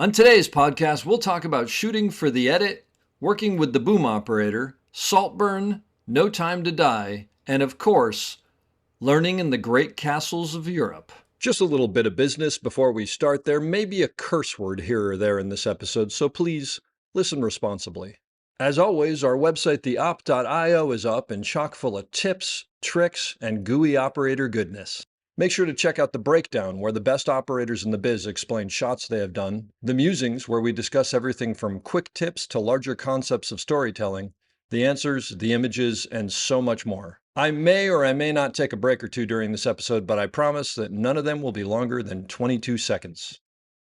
On today's podcast, we'll talk about shooting for the edit, working with the boom operator, Saltburn, No Time to Die, and of course, learning in the great castles of Europe. Just a little bit of business before we start. There may be a curse word here or there in this episode, so please listen responsibly. As always, our website, theop.io, is up and chock full of tips, tricks, and gooey operator goodness. Make sure to check out The Breakdown, where the best operators in the biz explain shots they have done, The Musings, where we discuss everything from quick tips to larger concepts of storytelling, the answers, the images, and so much more. I may or I may not take a break or two during this episode, but I promise that none of them will be longer than 22 seconds.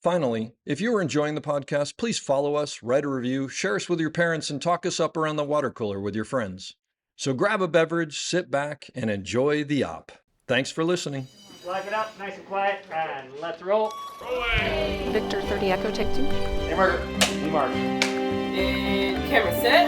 Finally, if you are enjoying the podcast, please follow us, write a review, share us with your parents, and talk us up around the water cooler with your friends. So grab a beverage, sit back, and enjoy the op. Thanks for listening. Lock it up, nice and quiet, and let's roll. Rolling. Victor 30 Echo, take 2. Hey, Margaret. Hey, Mark. And camera set.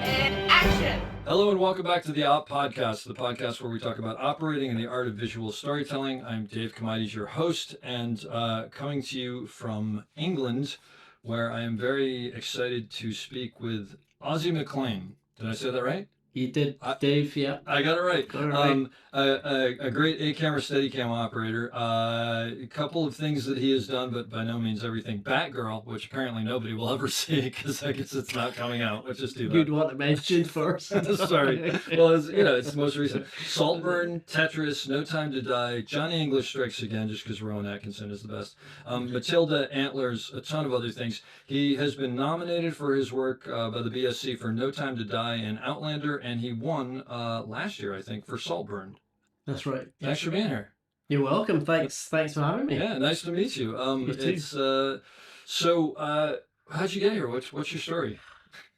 And action. Hello and welcome back to the Op Podcast, the podcast where we talk about operating and the art of visual storytelling. I'm Dave Comides, your host, and coming to you from England, where I am very excited to speak with Ossie McLean. Did I say that right? You did, Dave, yeah. I got it right. Got it right. A great A-camera Steadicam operator. A couple of things that he has done, but by no means everything. Batgirl, which apparently nobody will ever see because I guess it's not coming out, which is too bad. You'd want to mention first. Sorry. Well, it's the most recent. Saltburn, Tetris, No Time to Die, Johnny English Strikes Again, just because Rowan Atkinson is the best. Matilda, Antlers, a ton of other things. He has been nominated for his work by the BSC for No Time to Die and Outlander, and he won last year, I think, for Saltburn. That's right. Thanks for being here. You're welcome. Thanks for having me. Yeah, nice to meet you. You too. So how'd you get here? What's your story?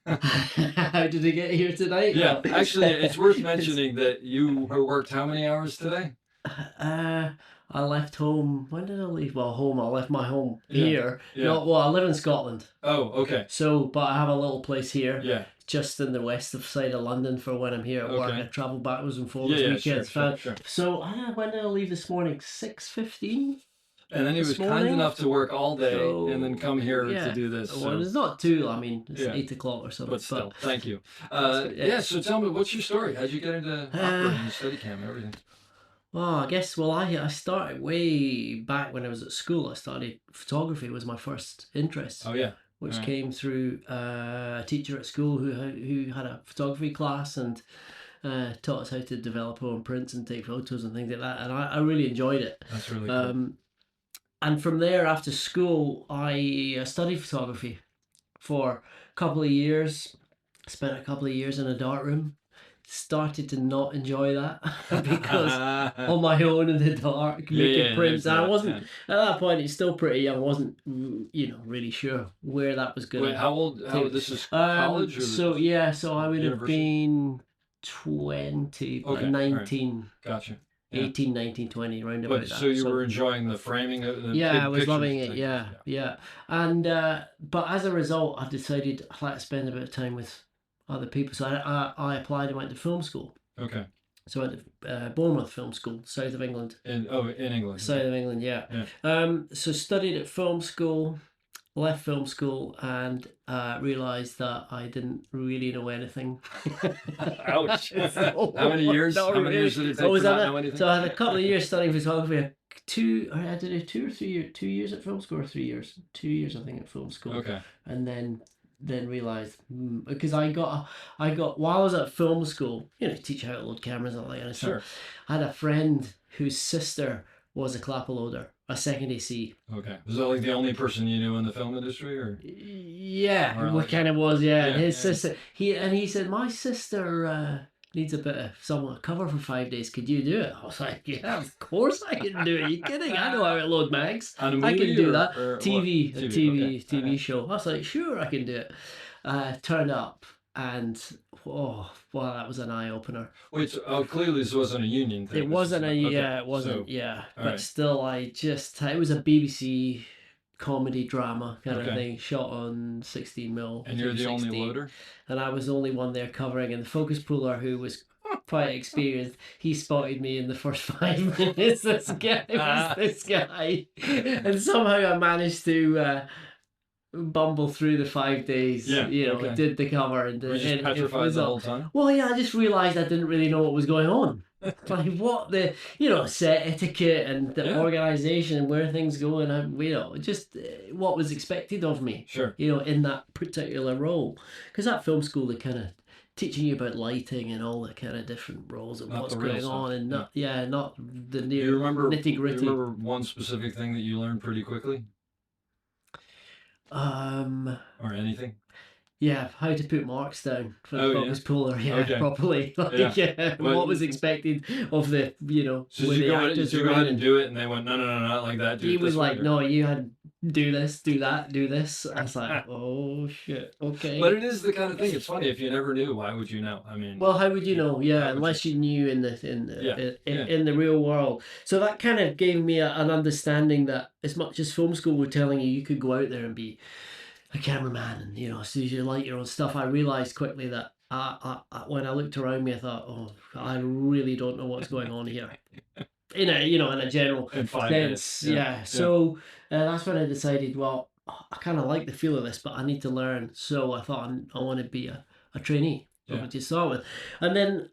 How did he get here tonight? Yeah, actually, it's worth mentioning that you worked how many hours today? I left home. When did I leave? Well, home. I left my home Yeah. here. Yeah. No, well, I live in Scotland. Oh, okay. So, but I have a little place here. Yeah. Just in the west of side of London for when I'm here at work. Okay. I travel backwards and forwards Yeah, weekends. sure. So when did I leave this morning? 6:15. And then he was This kind morning? enough to work all day So, and then come here yeah. to do this. Well, So. it's not too. I mean, it's Yeah. 8 o'clock or something. But still, thank you. Yeah. So tell me, what's your story? How'd you get into operating and Steadicam and everything? Well, I guess, I started way back when I was at school. I started photography was my first interest, Oh, yeah. which Alright. came through a teacher at school who had a photography class and taught us how to develop our own prints and take photos and things like that. And I really enjoyed it. That's really cool. And from there, after school, I studied photography for a couple of years. Spent a couple of years in a darkroom. Started to not enjoy that because on my own in the dark making prints. there's And I that, wasn't at that point. It's still pretty young. I wasn't really sure where that was going. Wait, how old? This is college or so I would have university? been 20, Okay, 19, Gotcha. Yeah. 18, 19, 20, round about But that. so you were enjoying the framing of the Yeah, big I was pictures loving it. thing. Yeah. And but as a result, I decided I'd like to spend a bit of time with other people. So I applied and went to film school. Okay. So I went to Bournemouth Film School, south of England. In England. South of England, yeah. So studied at film school, left film school, and realised that I didn't really know anything. Ouch. How many years? Not How many really. years did it take So to not know anything? So I had a couple of years studying photography. I had to do 2 or 3 years. 2 years at film school or 3 years? 2 years, I think, at film school. Okay. And then realised because I got while I was at film school, teach how to load cameras and all that kind of stuff. Sure. I had a friend whose sister was a clapper loader, a second AC. Okay. Was that like the only person you knew in the film industry, or? Yeah, Or what like- kind of was, yeah. Yeah, And his yeah. sister, he said, my sister needs a bit of someone to cover for 5 days. Could you do it? I was like, yeah, of course I can do it. Are you kidding? I know how to load mags. On a I can movie do or- that. or what? TV, a TV okay. show. I was like, sure, I can do it. Turned up and wow, that was an eye opener. Wait, so, clearly this wasn't a union thing. It wasn't Okay, it wasn't, so- yeah. But alright. still, it was a BBC comedy drama kind of Okay. thing, shot on 16mm. And you're the only 16. loader? And I was the only one there covering, and the focus puller who was quite experienced. He spotted me in the first 5 minutes. This guy was this guy, and somehow I managed to bumble through the 5 days. Yeah, You know, okay. did the cover and Were you just it petrified was the all- whole time? Well, yeah, I just realised I didn't really know what was going on. Like what the set etiquette and the Yeah. organisation and where things go, and just what was expected of me. Sure. In that particular role, because that film school, they kind of teaching you about lighting and all the kind of different roles and Not what's the real going stuff, on, and not the Do you remember nitty do you gritty. remember one specific thing that you learned pretty quickly, or anything? Yeah, how to put marks down for Oh, the yeah. focus puller, Okay. properly. Yeah. Well, What was expected of the, So when did the you actors go are ahead in. and do it, and they went, no, not like that. Do He it was this way," like, or- no, you had do this, do that, do this. I was like, oh shit, okay. But it is the kind of thing. It's funny, if you never knew, why would you know? I mean, Well, how would you know? How Yeah, would unless you knew in the Yeah. in the real world. So that kind of gave me an understanding that as much as film school were telling you could go out there and be a cameraman and as soon as you light your own stuff, I realized quickly that I when I looked around me, I thought, oh, I really don't know what's going on here. In a general in 5 sense, minutes. yeah. So that's when I decided, well, I kind of like the feel of this, but I need to learn. So I thought I want to be a trainee to start with, and then,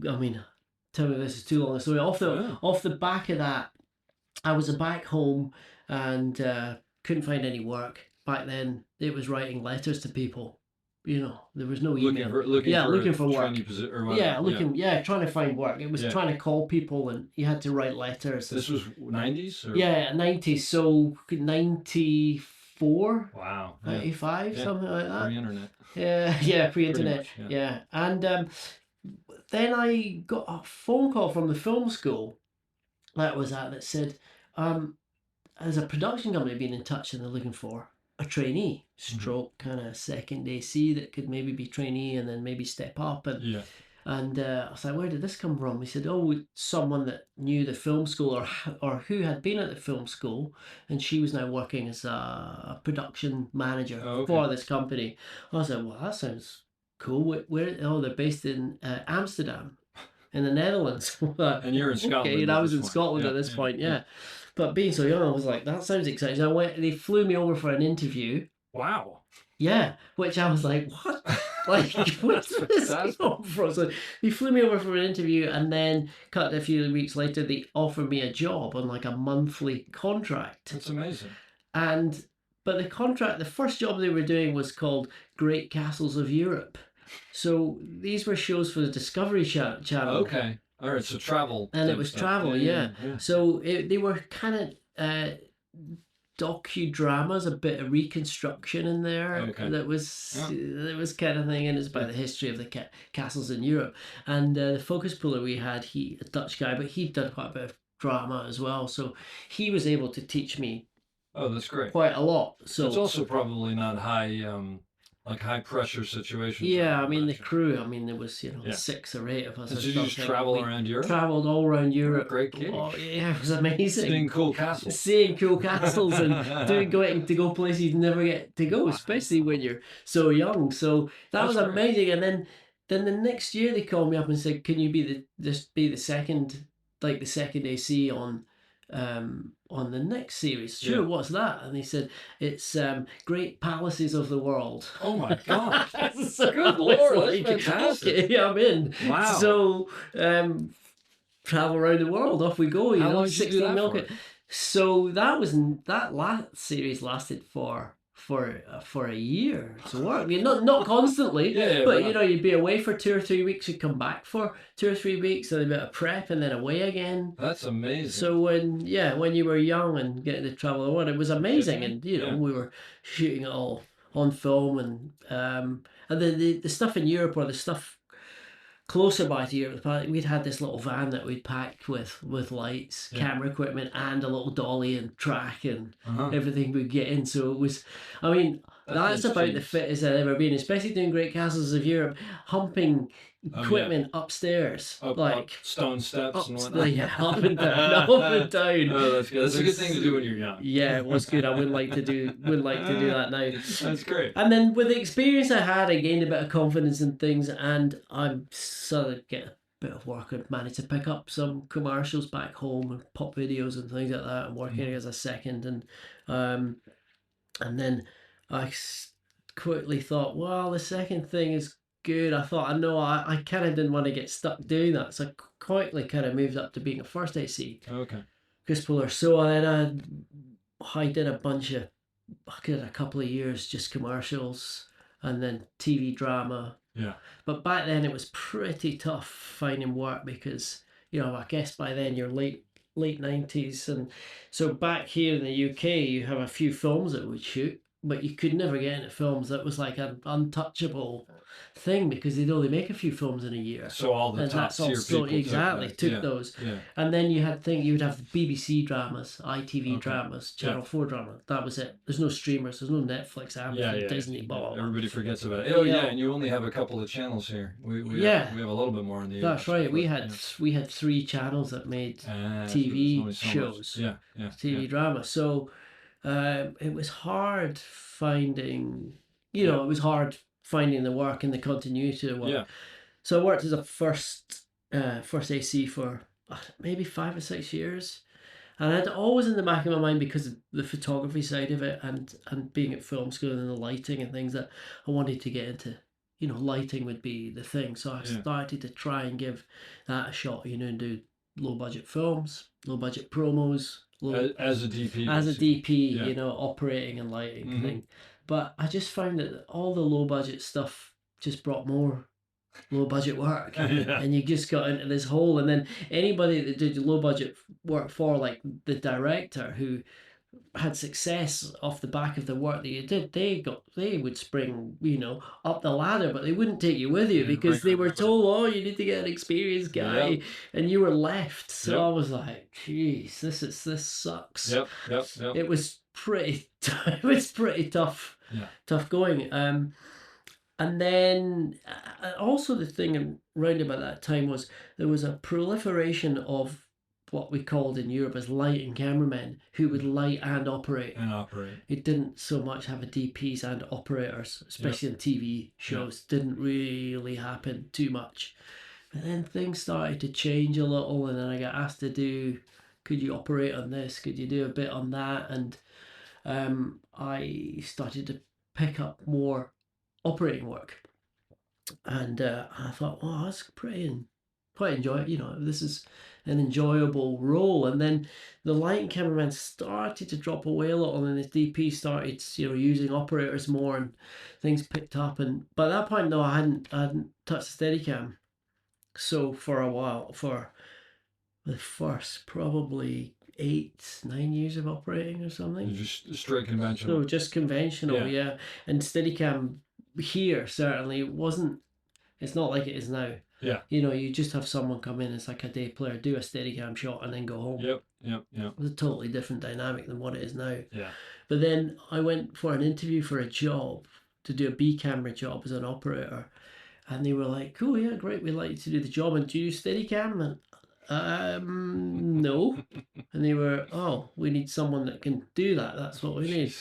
I mean, tell me this is too long a story. Off the back of that, I was back home and couldn't find any work. Back then, it was writing letters to people. There was no email. Looking for work. training or whatever. Trying to find work. It was trying to call people, and you had to write letters. This was 90s? Or? Yeah, 90s. So 94, Wow. 95, something like that. Pre-internet. Yeah, pre-internet. much, yeah. Yeah, and then I got a phone call from the film school that said, there's a production company been in touch and they're looking for a trainee, stroke kind of second AC that could maybe be trainee and then maybe step up. And I was like, where did this come from? He said, oh, someone that knew the film school or who had been at the film school, and she was now working as a production manager for this company. I was like, well, that sounds cool. Where? Oh, they're based in Amsterdam, in the Netherlands. And you're in Scotland. Okay, and I was in Scotland at this point, But being so young, I was like, that sounds exciting. So they flew me over for an interview. Wow. Yeah, which I was like, what? Like, where's this come from? So they flew me over for an interview, and then cut a few weeks later, they offered me a job on like a monthly contract. That's amazing. But the first job they were doing was called Great Castles of Europe. So these were shows for the Discovery Channel. Okay. All right, so travel. And it type was stuff. travel, yeah. So they were kind of docudramas, a bit of reconstruction in there. Okay. That was kind of thing, and it's about the history of the castles in Europe. And the focus puller we had, a Dutch guy, but he'd done quite a bit of drama as well, so he was able to teach me. Oh, that's great. Quite a lot. So it's also probably not high pressure situation. Yeah, I mean the crew. There was 6 or 8 of us. Did you just travel around Europe? Travelled all around Europe. Great gig. Oh, yeah, it was amazing. Seeing cool castles. Seeing cool castles and going to go places you never get to go, especially when you're so young. So that was amazing. And then the next year they called me up and said, "Can you be the second AC on the next series?" Sure, what's that? And they said, it's Great Palaces of the World. Oh my God. So good Lord, that's fantastic. Okay, I'm in. Wow. So travel around the world, off we go. How long did you do 16 that milk. for? So that last series lasted for a year to work. I mean, not constantly, but you'd be away for 2 or 3 weeks. You'd come back for 2 or 3 weeks, and a bit of prep, and then away again. That's amazing. So when you were young and getting to travel the world, it was amazing, and we were shooting it all on film, and the stuff in Europe or the stuff closer by to Europe, we'd had this little van that we'd packed with lights, camera equipment, and a little dolly and track and everything we'd get in. So it was, that's about the fittest I've ever been, especially doing Great Castles of Europe, humping equipment upstairs, up stone steps and whatnot. Up and down. Oh, that's good. That's a good thing to do when you're young. Yeah, it was good. I would like to do that now. That's great. And then with the experience I had, I gained a bit of confidence in things, and I'm sort of get bit of work. I'd managed to pick up some commercials back home and pop videos and things like that, and working as a second. And then I quickly thought, well, the second thing is good. I thought, I kind of didn't want to get stuck doing that, so I quickly kind of moved up to being a first AC. Okay. Chris Puller. So then I did a couple of years just commercials and then TV drama. Yeah. But back then it was pretty tough finding work because, I guess by then you're late 90s, and so back here in the UK you have a few films that would shoot, but you could never get into films. That was like an untouchable thing because they'd only make a few films in a year. So all the top tier people took those. Yeah. And then you would have BBC dramas, ITV dramas, Channel 4 drama. That was it. There's no streamers, there's no Netflix, Amazon, Disney, blah, blah, blah. Everybody forgets about it. Oh yeah, and you only have a couple of channels here. We have a little bit more in the That's US, right. but, We had 3 channels that made TV shows. TV drama. So it was hard finding, it was hard finding the work and the continuity of work. Yeah. So I worked as a first AC for maybe 5 or 6 years. And I had always in the back of my mind, because of the photography side of it and being at film school and the lighting and things, that I wanted to get into, lighting would be the thing. So I started to try and give that a shot, and do low budget films, low budget promos. As a DP. As a DP, operating and lighting thing. But I just found that all the low budget stuff just brought more low budget work. And you just got into this hole. And then anybody that did low budget work for, like the director who had success off the back of the work that you did, they would spring, up the ladder, but they wouldn't take you with you because they were told, oh, you need to get an experienced guy, and you were left. So I was like, geez, this sucks. Yep. It was pretty tough going. And then also the thing around about that time was there was a proliferation of what we called in Europe as lighting cameramen who would light and operate. It didn't so much have a DPs and operators, especially in TV shows. Didn't really happen too much. But then things started to change a little, and then I got asked to do, could you operate on this? Could you do a bit on that? And I started to pick up more operating work. And I thought, well, that's quite enjoy it. This is an enjoyable role. And then the lighting cameraman started to drop away a little, and the DP started, using operators more, and things picked up. And by that point, no, I hadn't touched the Steadicam. So for a while, for the first probably 8-9 years of operating or something. Just straight conventional. So just conventional, yeah. And Steadicam here certainly wasn't. It's not like it is now. Yeah. You just have someone come in as like a day player, do a Steadicam shot, and then go home. Yep. It's a totally different dynamic than what it is now. Yeah. But then I went for an interview for a job, to do a B camera job as an operator, and they were like, cool, yeah, great, we'd like you to do the job, and do you use Steadicam? And no. And they were, oh, we need someone that can do that. That's what we need.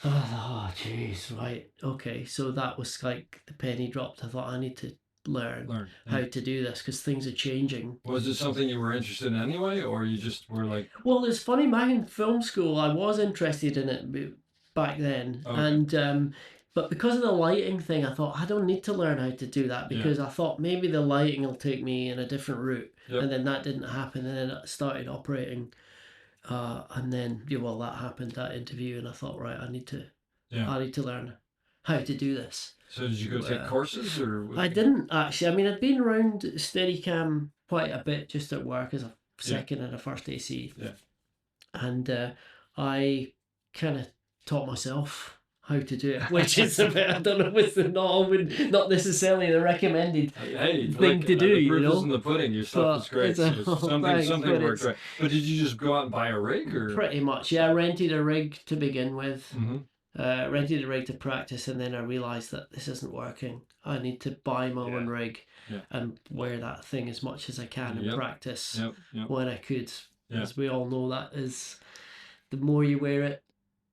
Oh, jeez, right, okay. So that was like the penny dropped. I thought, I need to learn how to do this because things are changing. Was it something you were interested in anyway, or you just were like... Well, it's funny, back in film school I was interested in it back then. And but because of the lighting thing, I thought I don't need to learn how to do that, because I thought maybe the lighting will take me in a different route. And then that didn't happen, and then I started operating, and then that happened, that interview, and I thought, right, I need to learn how to do this. So did you go take courses, or? I didn't actually. I mean, I'd been around Steadicam quite a bit just at work as a second and a first AC. Yeah. And I kind of taught myself how to do it, which is a bit, I don't know, it's not necessarily the recommended thing to do. The proof is in the pudding. Your stuff is great. Something worked right. But did you just go out and buy a rig, or? Pretty much, yeah. I rented a rig to begin with. Rented a rig to practice, and then I realised that this isn't working. I need to buy my own rig and wear that thing as much as I can and practice when I could. As we all know, that is, the more you wear it,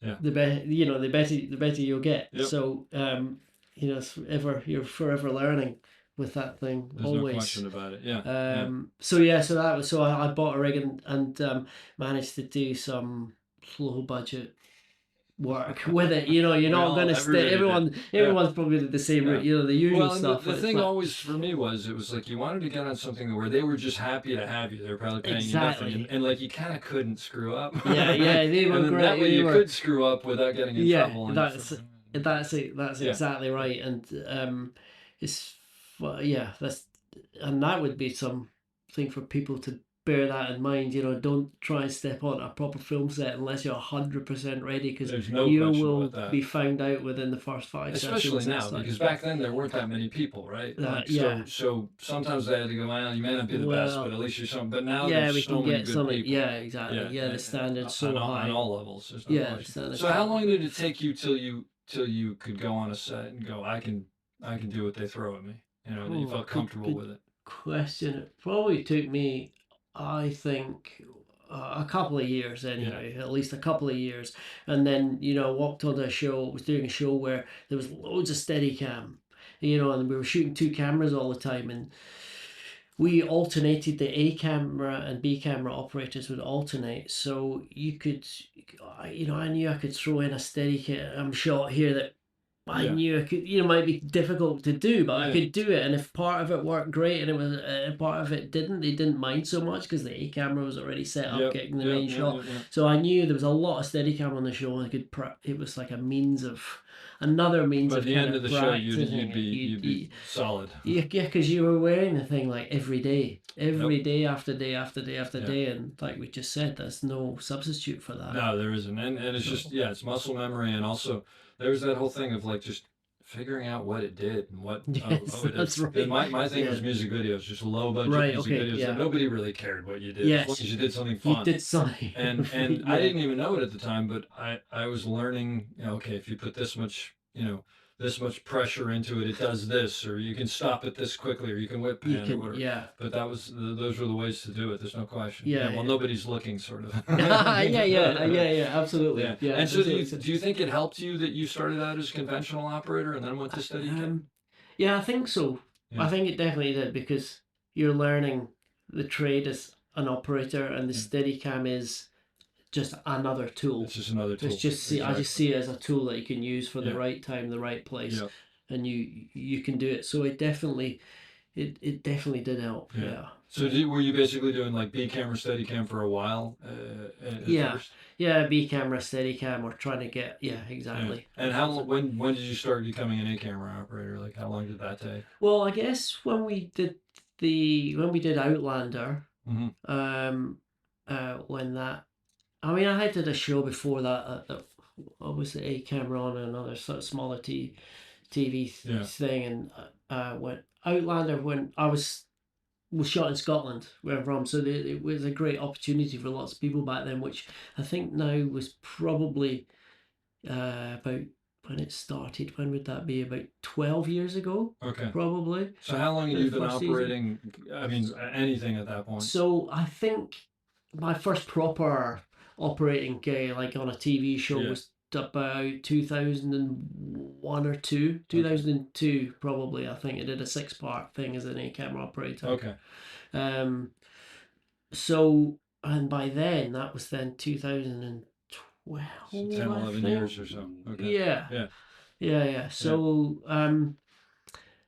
the better. The better you'll get. So you're forever learning with that thing. There's always. no question about it. Yeah. So that was I bought a rig and managed to do some low budget work with it. You know, you're not going to stay. Everyone's probably the same route. You know, the usual stuff. The thing always for me was it was like you wanted to get on something where they were just happy to have you. They were probably paying you nothing, and like you kind of couldn't screw up. Yeah, they were and great. That way you could screw up without getting in trouble. That's exactly right, and that would be something for people to bear that in mind. You know, don't try and step on a proper film set unless you're 100% ready, because you will be found out within the first 5 seconds. Especially now, because back then there weren't that many people, right? So sometimes they had to go, well, you may not be the best, but at least you're something. But now there's so many good people. Yeah, exactly. Yeah, the standard's so high on all levels. So how long did it take you till you could go on a set and go, I can do what they throw at me? You know, and you felt comfortable with it. Question. It probably took me, I think, a couple of years anyway, at least a couple of years. And then, you know, I walked on was doing a show where there was loads of Steadicam, you know, and we were shooting 2 cameras all the time, and we alternated. The A camera and B camera operators would alternate, so you could, you know, I knew I could throw in a Steadicam shot here that I knew I could, you know, might be difficult to do, but I could do it. And if part of it worked great and it was part of it didn't, they didn't mind so much because the A camera was already set up getting the main shot. So I knew there was a lot of Steadicam on the show, and it was like another means but of at the end of the show, you'd be solid. Yeah, because you were wearing the thing like every day after day after day after day, and like we just said, there's no substitute for that. No, there isn't, and it's just it's muscle memory, and also there's that whole thing of like just figuring out what it did and what that's right. My thing was music videos, just low budget music videos. And nobody really cared what you did as long as you did something fun. You did something. And I didn't even know it at the time, but I was learning, you know, okay, if you put this much pressure into it, it does this, or you can stop it this quickly, or you can whip pan or whatever. But those were the ways to do it. There's no question. Well, nobody's looking, sort of. Absolutely. And so, do you think it helped you that you started out as a conventional operator and then went to Steadicam? Yeah, I think so. I think it definitely did, because you're learning the trade as an operator, and the Steadicam is just another tool. It's just another tool. I just see it as a tool that you can use for the right time, the right place, and you can do it. So it definitely did help. So were you basically doing like B camera, Steadicam for a while? First? B camera, Steadicam, or trying to get exactly. And when did you start becoming an A camera operator? Like how long did that take? Well, I guess when we did Outlander, when that. I mean, I did a show before that I was the A camera on another sort of smaller TV thing, and when Outlander, when I was shot in Scotland, where I'm from, so it was a great opportunity for lots of people back then, which I think now was probably about when it started. When would that be? About 12 years ago. Okay. Probably. So how long have you been operating? I mean, anything at that point? So I think my first proper operating gig, like on a TV show, was about 2001 or 2002 probably. I think I did a 6-part thing as an A camera operator. Okay. So, and by then that was then 2012. So 10, 11 years or so. Okay. Yeah. So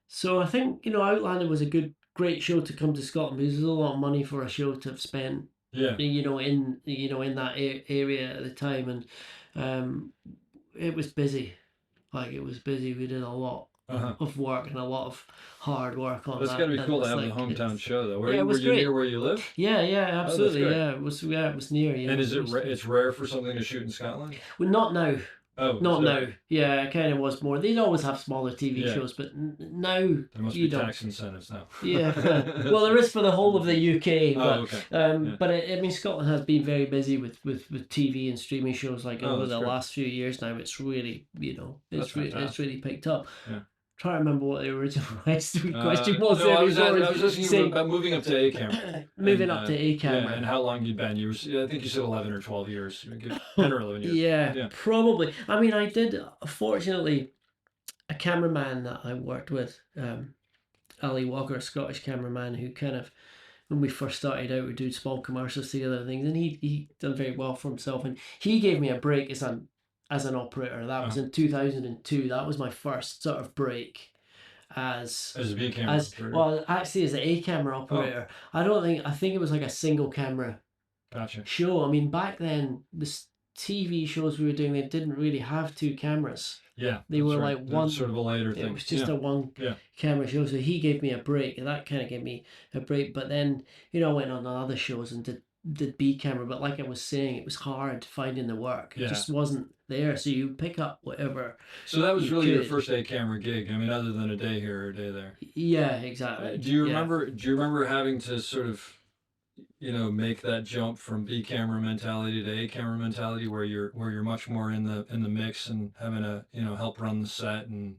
so I think, you know, Outlander was a great show to come to Scotland, because there's a lot of money for a show to have spent. You know, in that area at the time, and it was busy. Like, it was busy. We did a lot of work and a lot of hard work on that. That's gotta be cool to have a hometown show, though. Were you great. near where you live? Yeah, absolutely. It was near. And is it's rare for something to shoot in Scotland? Well, not now. Oh, not now. Yeah, it kind of was more. They'd always have smaller TV shows, but now there must be tax incentives now. Well, there is for the whole of the UK, but but I mean, Scotland has been very busy with TV and streaming shows over the last few years now. It's really, you know, it's really picked up. Trying to remember what the original question was. No, I was asking you about moving up to A camera. Moving up to A camera. And how long you'd been. I think you said 11 or 12 years. 10 or 11 years. Yeah, probably. I mean, I did, fortunately, a cameraman that I worked with Ali Walker, a Scottish cameraman who kind of, when we first started out, we do small commercials together and things, and he done very well for himself, and he gave me a break as an operator. That was in 2002. That was my first sort of break as a B camera operator. Well, actually as an A camera operator. I think it was like a single camera show. I mean, back then the TV shows we were doing, they didn't really have two cameras. Yeah, they were like one sort of a later thing. It was just a one camera show, so he gave me a break, and that kind of gave me a break. But then, I went on other shows and did B camera, but like I was saying, it was hard finding the work. It just wasn't there, so you pick up whatever. So that was really your first A camera gig. I mean, other than a day here or a day there. Yeah, exactly. Do you remember having to sort of, make that jump from B camera mentality to A camera mentality, where you're much more in the mix and having to help run the set and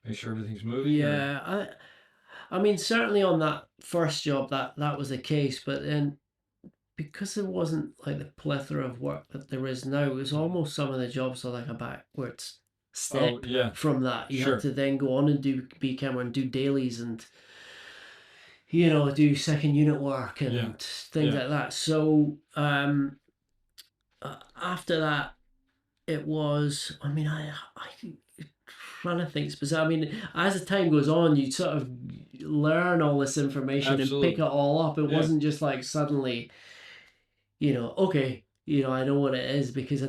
make sure everything's moving? Yeah, I mean, certainly on that first job that was the case, but then, because there wasn't like the plethora of work that there is now, it was almost some of the jobs are like a backwards step from that. You have to then go on and do B camera and do dailies and do second unit work and things like that. So after that, it was, I mean, I trying to think specific. I mean, as the time goes on, you sort of learn all this information and pick it all up. It wasn't just like suddenly, okay, I know what it is, because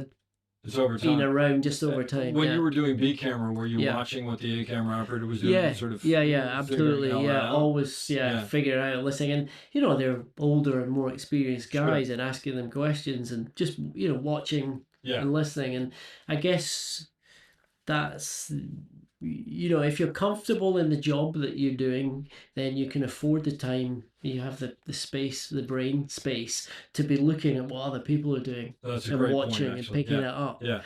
it's over time. Been around just over time. When you were doing B camera, were you watching what the A camera operator was doing? Sort of absolutely. Always figuring out, listening, and they're older and more experienced guys, and asking them questions and just watching and listening. And I guess that's, if you're comfortable in the job that you're doing, then you can afford the time. You have the space, the brain space, to be looking at what other people are doing and watching and picking it up. Yeah.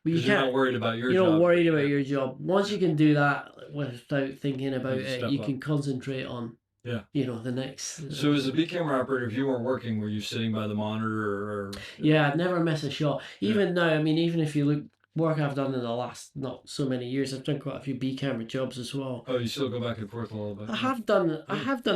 But you're not worried about your job. You're not worried about your job. Once you can do that without thinking about it, you can concentrate on the next. So as a B camera operator, if you weren't working, were you sitting by the monitor or? Yeah, I'd never miss a shot. Even now, I mean, even if you look, work I've done in the last not so many years, I've done quite a few B camera jobs as well. Oh, you still go back and forth a little bit? I have done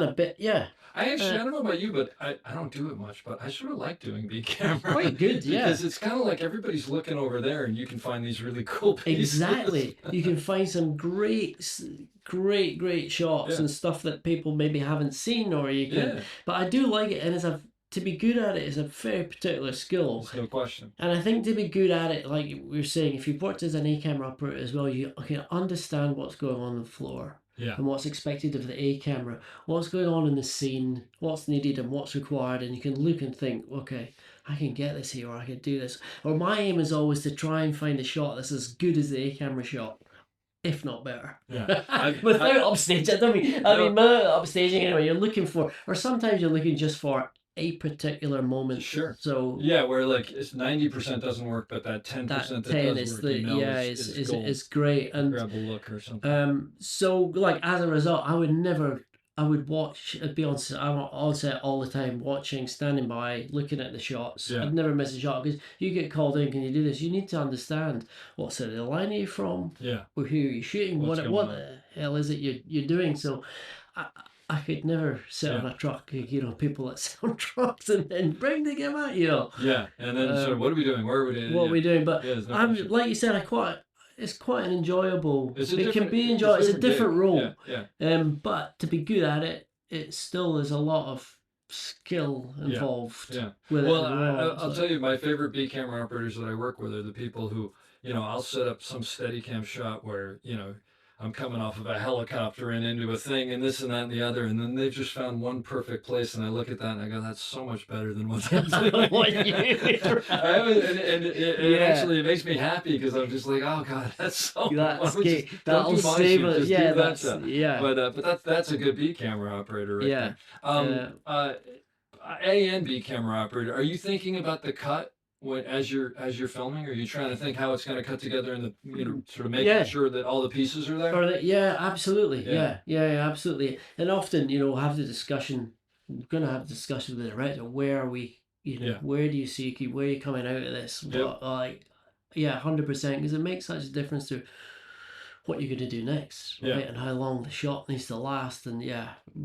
a bit, yeah. I don't know about you, but I don't do it much, but I sort of like doing B camera. Quite good, yeah. Because it's kind of like everybody's looking over there, and you can find these really cool pieces. Exactly. You can find some great shots and stuff that people maybe haven't seen, or you can. But I do like it, and to be good at it is a very particular skill. There's no question. And I think to be good at it, like we were saying, if you've worked as an A camera operator as well, you can understand what's going on the floor. And what's expected of the A camera, what's going on in the scene, what's needed and what's required, and you can look and think, okay, I can get this here, or I can do this. Or my aim is always to try and find a shot that's as good as the A camera shot, if not better. Without upstaging. I mean, upstaging anyway. You're looking for, or sometimes you're looking just for a particular moment. Sure. So where like it's 90% doesn't work, but that 10% that 10 does work, is great. And grab a look or something. So like as a result, I would watch. I'd be on set all the time, watching, standing by, looking at the shots. I'd never miss a shot, because you get called in. Can you do this? You need to understand what side of the line are you from? Or who are you shooting? What the hell is it you're doing? So I could never sit on a truck, people that sit on trucks and then bring the camera, Yeah, and then so what are we doing? Where are we doing? What are we doing? But like you said, it's quite an enjoyable. It can be enjoyable. It's a different role. But to be good at it, it still is a lot of skill involved. With it. I'll tell you, my favorite B camera operators that I work with are the people who, I'll set up some Steadicam shot where, I'm coming off of a helicopter and into a thing and this and that and the other, and then they've just found one perfect place, and I look at that and I go, that's so much better than what I'm doing. It actually makes me happy, because I'm just like, oh God, that's so much. That'll save it. But that's a good B camera operator right there. A and B camera operator, are you thinking about the cut? As you're filming, are you trying to think how it's going to cut together and sort of making sure that all the pieces are there? Absolutely. Yeah, absolutely. And often, we'll have the discussion. We're going to have a discussion with the director. Where are we? Where do you see? Where are you coming out of this? 100%, because it makes such a difference to what you're going to do next, right? Yeah. And how long the shot needs to last, and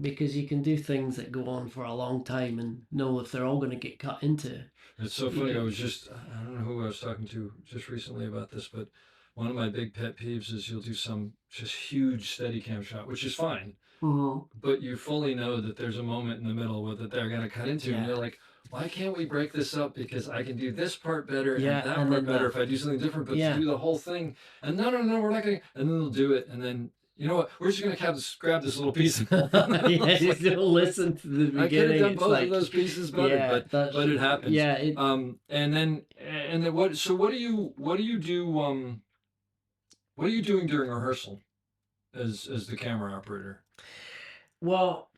because you can do things that go on for a long time and know if they're all going to get cut into. It's so funny. I don't know who I was talking to just recently about this, but one of my big pet peeves is you'll do some just huge Steadicam shot, which is fine, but you fully know that there's a moment in the middle that they're going to cut into, and you're like, why can't we break this up? Because I can do this part better and that part better if I do something different, but to do the whole thing, and no, we're not going to, and then they'll do it, and then, you know what, we're just going to grab this little piece. Just don't listen to the beginning. I could have done both of those pieces better, but it happens. Yeah. And then what? So what do you do? What are you doing during rehearsal, as the camera operator? Well,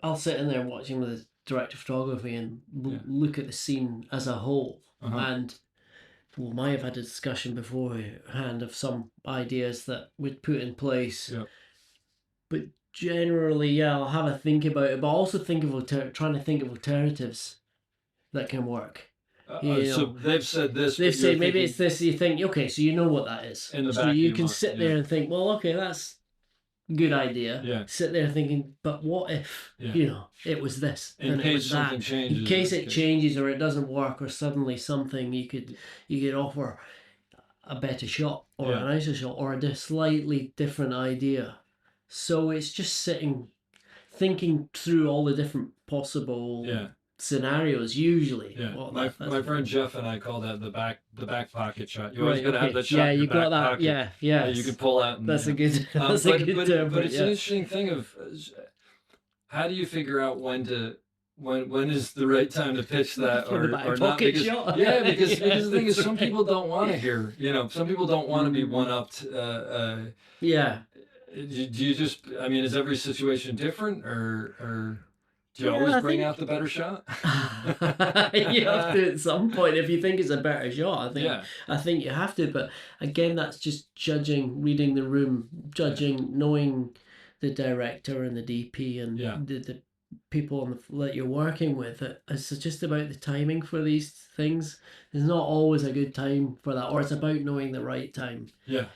I'll sit in there watching with the director of photography and look at the scene as a whole, and we might have had a discussion beforehand of some ideas that we'd put in place. But generally, I'll have a think about it, but also trying to think of alternatives that can work. So they've said this. They've said maybe it's this. You think, okay, so you know what that is. So you can sit there and think, well, okay, that's a good idea. Yeah. Sit there thinking, but what if it was this? In case something changes. In case it changes or it doesn't work, or suddenly something you could offer a better shot or a nicer shot or a slightly different idea. So it's just thinking through all the different possible scenarios. Usually, my friend Jeff and I call that the back pocket shot. You always Right, got to have that shot. Yeah, in your you got back that. pocket Yeah. that you can pull out. And, That's a good. That's a good term. But it's an interesting thing of how do you figure out when is the right time to pitch that For or the back not? pocket Because shot. because the thing is, some people don't want to hear. Some people don't want to be one-upped. Yeah. Do you just? I mean, is every situation different, or do you always bring out the better shot? You have to at some point if you think it's a better shot. I think you have to. But again, that's just judging, reading the room, knowing the director and the DP and the people that you're working with. It's just about the timing for these things. There's not always a good time for that, or it's about knowing the right time. Yeah.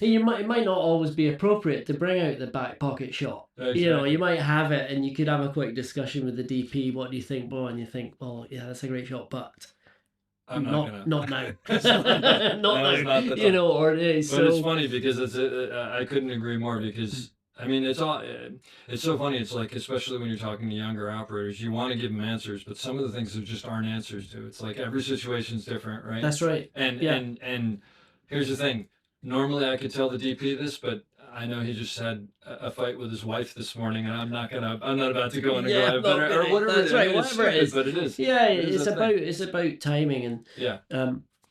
It might not always be appropriate to bring out the back pocket shot. Exactly. You might have it and you could have a quick discussion with the DP. What do you think, Bo? And you think, well, yeah, that's a great shot, but I'm not now. Not now. Not or it is. But it's funny because I couldn't agree more because I mean it's so funny. It's like, especially when you're talking to younger operators, you want to give them answers, but some of the things there just aren't answers to. It's like every situation's different, right? That's right. And here's the thing. Normally I could tell the DP this, but I know he just had a fight with his wife this morning, and I'm not about to go in and go, I better, or whatever. That's right, whatever it is. But it is. Yeah, it's about timing and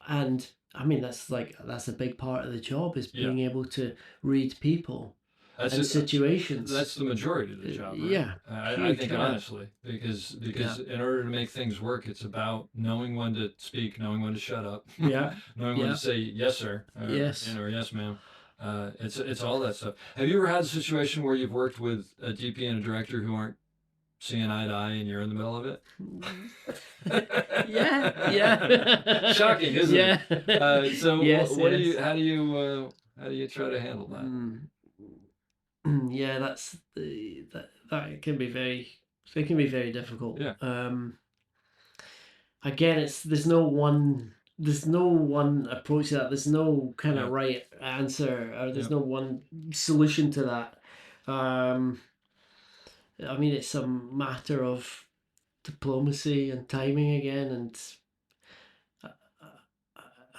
and I mean that's a big part of the job is being able to read people and situations. That's the majority of the job. Right? Yeah, I think honestly, because in order to make things work, it's about knowing when to speak, knowing when to shut up, knowing when to say yes sir, yes, or yes ma'am. It's all that stuff. Have you ever had a situation where you've worked with a DP and a director who aren't seeing eye to eye and you're in the middle of it? yeah. Shocking, isn't it? So yes, how do you try to handle that? Yeah, that can be very difficult. Yeah. Again, there's no one approach to that. There's no kind of right answer, or there's no one solution to that. I mean, it's a matter of diplomacy and timing again, and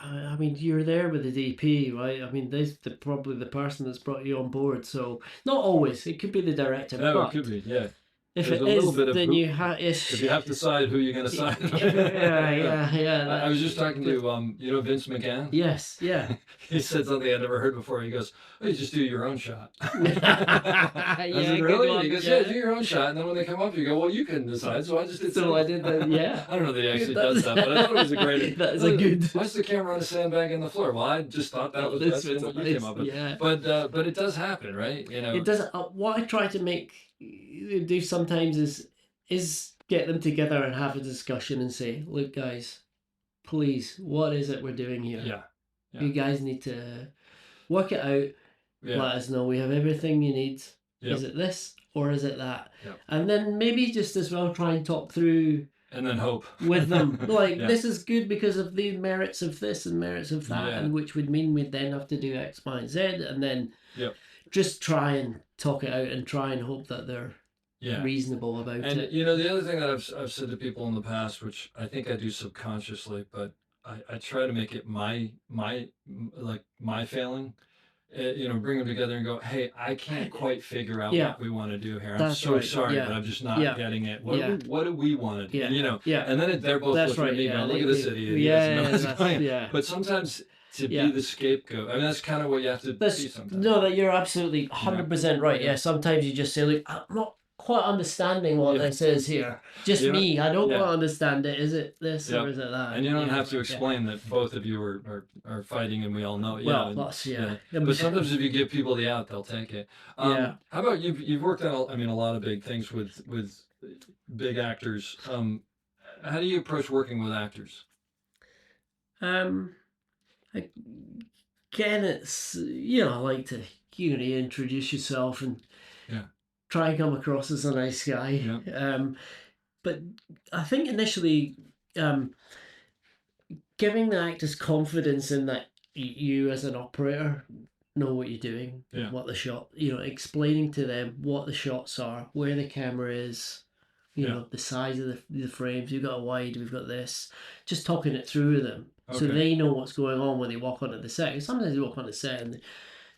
I mean, you're there with the DP, right? I mean, this probably the person that's brought you on board. So not always. It could be the director. No, it could be. Yeah. If There's it a little is, bit of then hoop. you have. If you have to decide who you're going to sign. Yeah. I was just talking to Vince McLean. Yes. Yeah. He said something I'd never heard before. He goes, "Oh, you just do your own shot." I Yeah, said, "Really?" one, He goes, "Yeah, do your own shot." And then when they come up, you go, "Well, you couldn't decide, so I just did." So I did that. Yeah. I don't know that he actually does that, but I thought it was a great. That is a good. Why's the camera on a sandbag in the floor? Well, I just thought that was best what you came up with. Yeah. But it does happen, right? It does. What I try to do sometimes is get them together and have a discussion and say, "Look, guys, please, what is it we're doing here? Yeah. You guys need to work it out. Yeah. Let us know. We have everything you need. Yep. Is it this or is it that? Yep. And then maybe just as well try and talk through And then hope. with them. Like, Yeah. this is good because of the merits of this and merits of that, Yeah. and which would mean we'd then have to do X, Y, and Z, and then Yep. just try and talk it out and try and hope that they're Yeah. reasonable about And it. you know, the other thing that I've said to people in the past, which I think I do subconsciously, but I try to make it my failing. You know, bring them together and go, hey, I can't quite figure out Yeah. what we want to do here. I'm That's so right. sorry, Yeah. but I'm just not Yeah. getting it. What, Yeah. what do we want to do? Yeah. And, you know, Yeah. and then they're both That's looking right. at me Yeah. going, look at this idiot. He Yeah. doesn't know what's That's- going. yeah. But sometimes to Yeah. be the scapegoat, I mean, that's kind of what you have to be That's, sometimes. no, that you're absolutely 100% right. Yeah. Yeah, sometimes you just say, look, I'm not quite understanding what Yeah. this is here. Just Yeah. me. I don't Yeah. quite understand it. Is it this Yeah. or is it that? And you don't Yeah. have to Yeah. explain that both of you are fighting, and we all know it. Well, yeah, that's, yeah. yeah. But sometimes if you give people the out, they'll take it. Yeah. How about you've worked on a lot of big things with big actors. How do you approach working with actors? Again, it's, I like to, introduce yourself and Yeah. try and come across as a nice guy. Yeah. But I think initially, giving the actors confidence in that you as an operator know what you're doing, Yeah. what the shot, explaining to them what the shots are, where the camera is, Yeah. the size of the frames. You've got a wide, we've got this. Just talking it through with them so Okay. they know what's going on when they walk onto the set. 'Cause sometimes they walk on the set and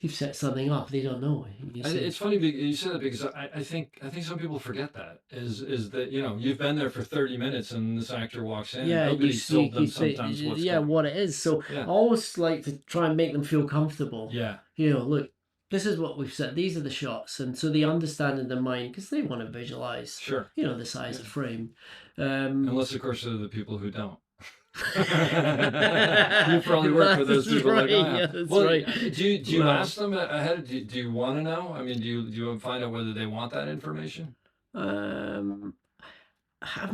you've set something up, they don't know. You say, It's funny you said that because I think some people forget that is that you've been there for 30 minutes and this actor walks in. yeah, and nobody's told them say, sometimes what's yeah, going. what it is. So Yeah. I always like to try and make them feel comfortable. Yeah. Look, this is what we've set. These are the shots, and so they understand in their mind because they want to visualize. Sure. The size of frame. Unless of course they're the people who don't. You probably work with those That's people right, like that. yeah, that's Well, right. do you Well- ask them ahead? Do you want to know? I mean, do you find out whether they want that information? I've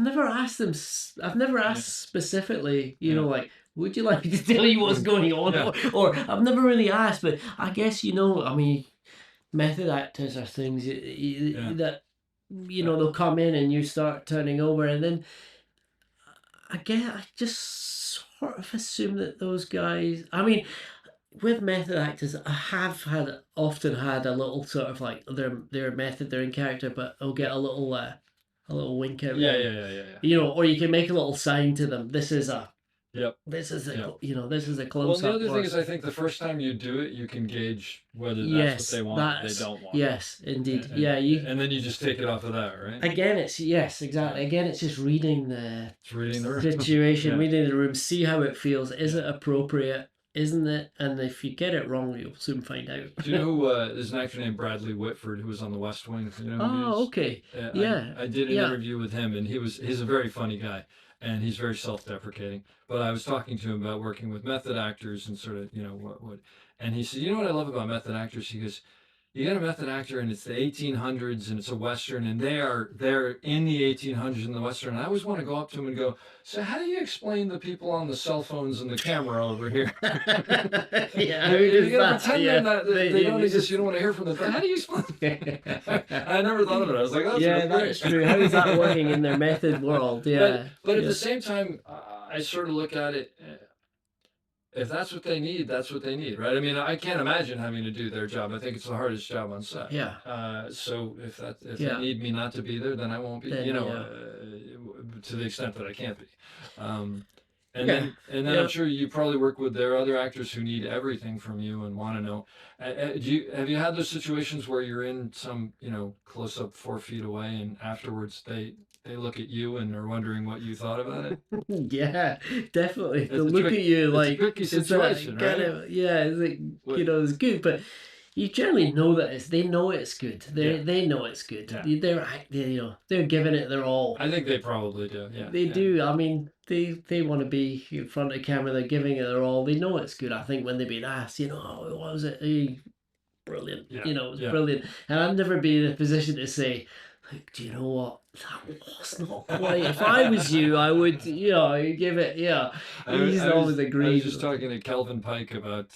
never asked them. I've never asked specifically. Like, would you like me to tell you what's going on? Yeah. Or I've never really asked. But I guess I mean, method actors are things that they'll come in and you start turning over, and then I just sort of assume that those guys. I mean, with method actors, I have often had a little sort of like their method, they're in character, but I'll get a little wink out. Yeah. Or you can make a little sign to them. This is a. Yep. This is a. Yep. This is a Well, close the up. other thing is, I think the first time you do it, you can gauge whether that's what they want or they don't want. Yes, indeed. And, Yeah, and then you just take it off of that, right? Again, it's yes, exactly. Again, it's just reading the It's reading the room. situation, Yeah. reading the room, see how it feels. Is it appropriate? Isn't it? And if you get it wrong, you'll soon find out. Do you know who there's an actor named Bradley Whitford who was on The West Wing? You know who he Oh, is? okay. I- Yeah. I did an Yeah. interview with him, and he's a very funny guy, and he's very self-deprecating. But I was talking to him about working with method actors and sort of what, and he said, what I love about method actors? He goes, you get a method actor and it's the 1800s and it's a Western and they're in the 1800s in the Western. And I always want to go up to him and go, so how do you explain the people on the cell phones and the camera over here? Yeah, you gotta pretend that they don't exist. You don't want to hear from them. But how do you explain? I never thought of it. I was like, that's yeah, great. that's true. How is that working in their method world? Yeah. But at Yeah. the same time, I sort of look at it. If that's what they need, that's what they need, right? I mean, I can't imagine having to do their job. I think it's the hardest job on set. Yeah. So if Yeah. they need me not to be there, then I won't be. Then, To the extent that I can't be. And Yeah. then Yeah. I'm sure you probably work with their other actors who need everything from you and want to know. Have you had those situations where you're in some close up 4 feet away and afterwards they look at you and are wondering what you thought about it? Yeah, definitely. It's They'll a look trick- at you it's a like tricky it's a situation, kind right? of- yeah, it's like What- it's good, but you generally know that they know it's good. Yeah. They know it's good. Yeah. They're giving it their all. I think they probably do. Yeah. They yeah. do. I mean, they want to be in front of camera. They're giving it their all. They know it's good. I think when they've been asked, oh, what was it? Brilliant. Yeah, It was yeah. brilliant. And I've never been in a position to say, like, do you know what? That was not quite. If I was you, I would, give it. Yeah. He's always I agreed. was just talking to Kelvin Pike about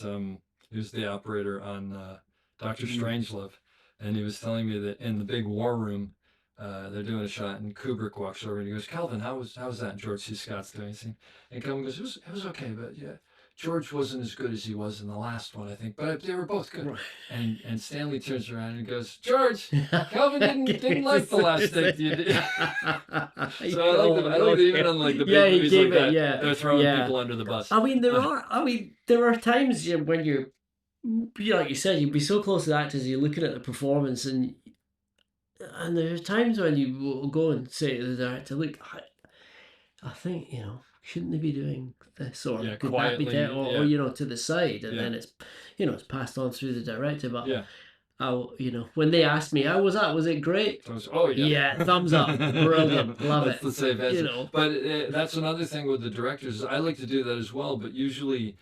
He was the operator on Dr. Strangelove, and he was telling me that in the big war room, they're doing a shot, and Kubrick walks over and he goes, "Calvin, how was that?" And George C. Scott's doing his thing, and Calvin goes, "It was okay, but yeah, George wasn't as good as he was in the last one, I think, but they were both good." And Stanley turns around and goes, "George, Calvin didn't like the last take you did." So I like that even on like the big movies like that, they're throwing people under the bus. I mean, there are times when like you said, you'd be so close to the actors, you're looking at the performance, and there's times when you will go and say to the director, "Look, I think, shouldn't they be doing this, or could that be quietly, or to the side?" And then it's it's passed on through the director. But when they asked me, "How was that? Was it great?" Yeah, thumbs up, brilliant, love That's it. the safe answer. But that's another thing with the directors. I like to do that as well, but usually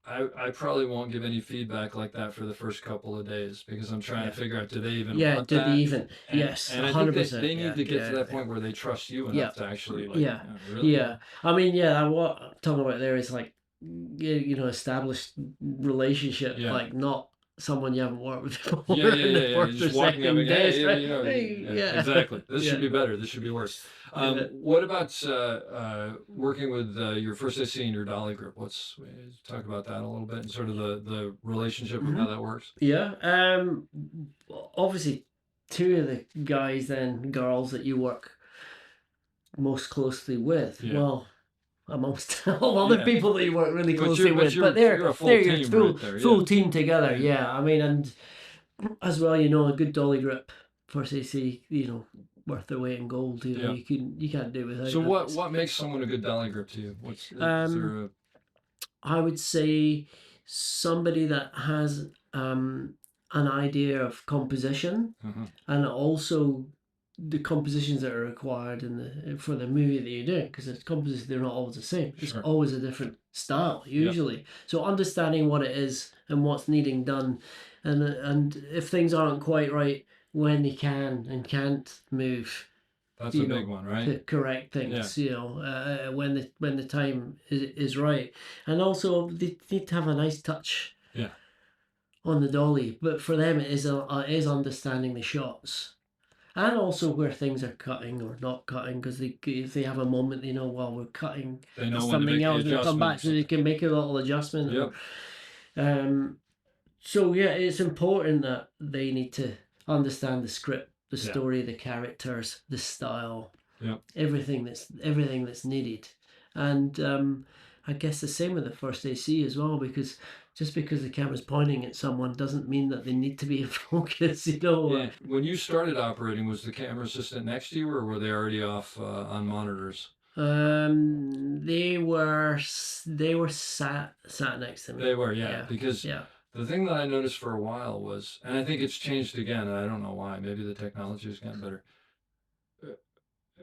I probably won't give any feedback like that for the first couple of days, because I'm trying to figure out, do they even want do that? they even? And, Yes, and I 100%. think they need to get to that point where they trust you enough to actually really. I mean, what I'm talking about there is like, established relationship, like not someone you haven't worked with before. You're First just or walking up second and day. exactly. This should be better. This should be worse. What about working with your first AC and your dolly grip? Let's talk about that a little bit, and sort of the relationship and how that works. Obviously, two of the guys and girls that you work most closely with. Well, amongst all other people that you work really closely with, but they're a full team right there, full team together. I mean, and as well, a good dolly grip for CC, worth their weight in gold. You can't do without. So what makes someone a good dolly grip to you? I would say somebody that has an idea of composition, and also the compositions that are required for the movie that you're doing, because the compositions, they're not always the same. It's always a different style usually. So understanding what it is and what's needing done, and if things aren't quite right, when they can and can't move. That's a big one, right? To correct things, when the time is right, and also they need to have a nice touch. On the dolly, but for them it is understanding the shots. And also where things are cutting or not cutting, because if they have a moment, while we're cutting, they know something else, they come back, so they can make a little adjustment. So it's important that they need to understand the script, the story, the characters, the style, everything that's needed. And I guess the same with the first AC as well, because just because the camera's pointing at someone doesn't mean that they need to be in focus, When you started operating, was the camera assistant next to you, or were they already off on monitors? They were sat next to me. They were, because the thing that I noticed for a while was, and I think it's changed again, and I don't know why, maybe the technology has gotten better,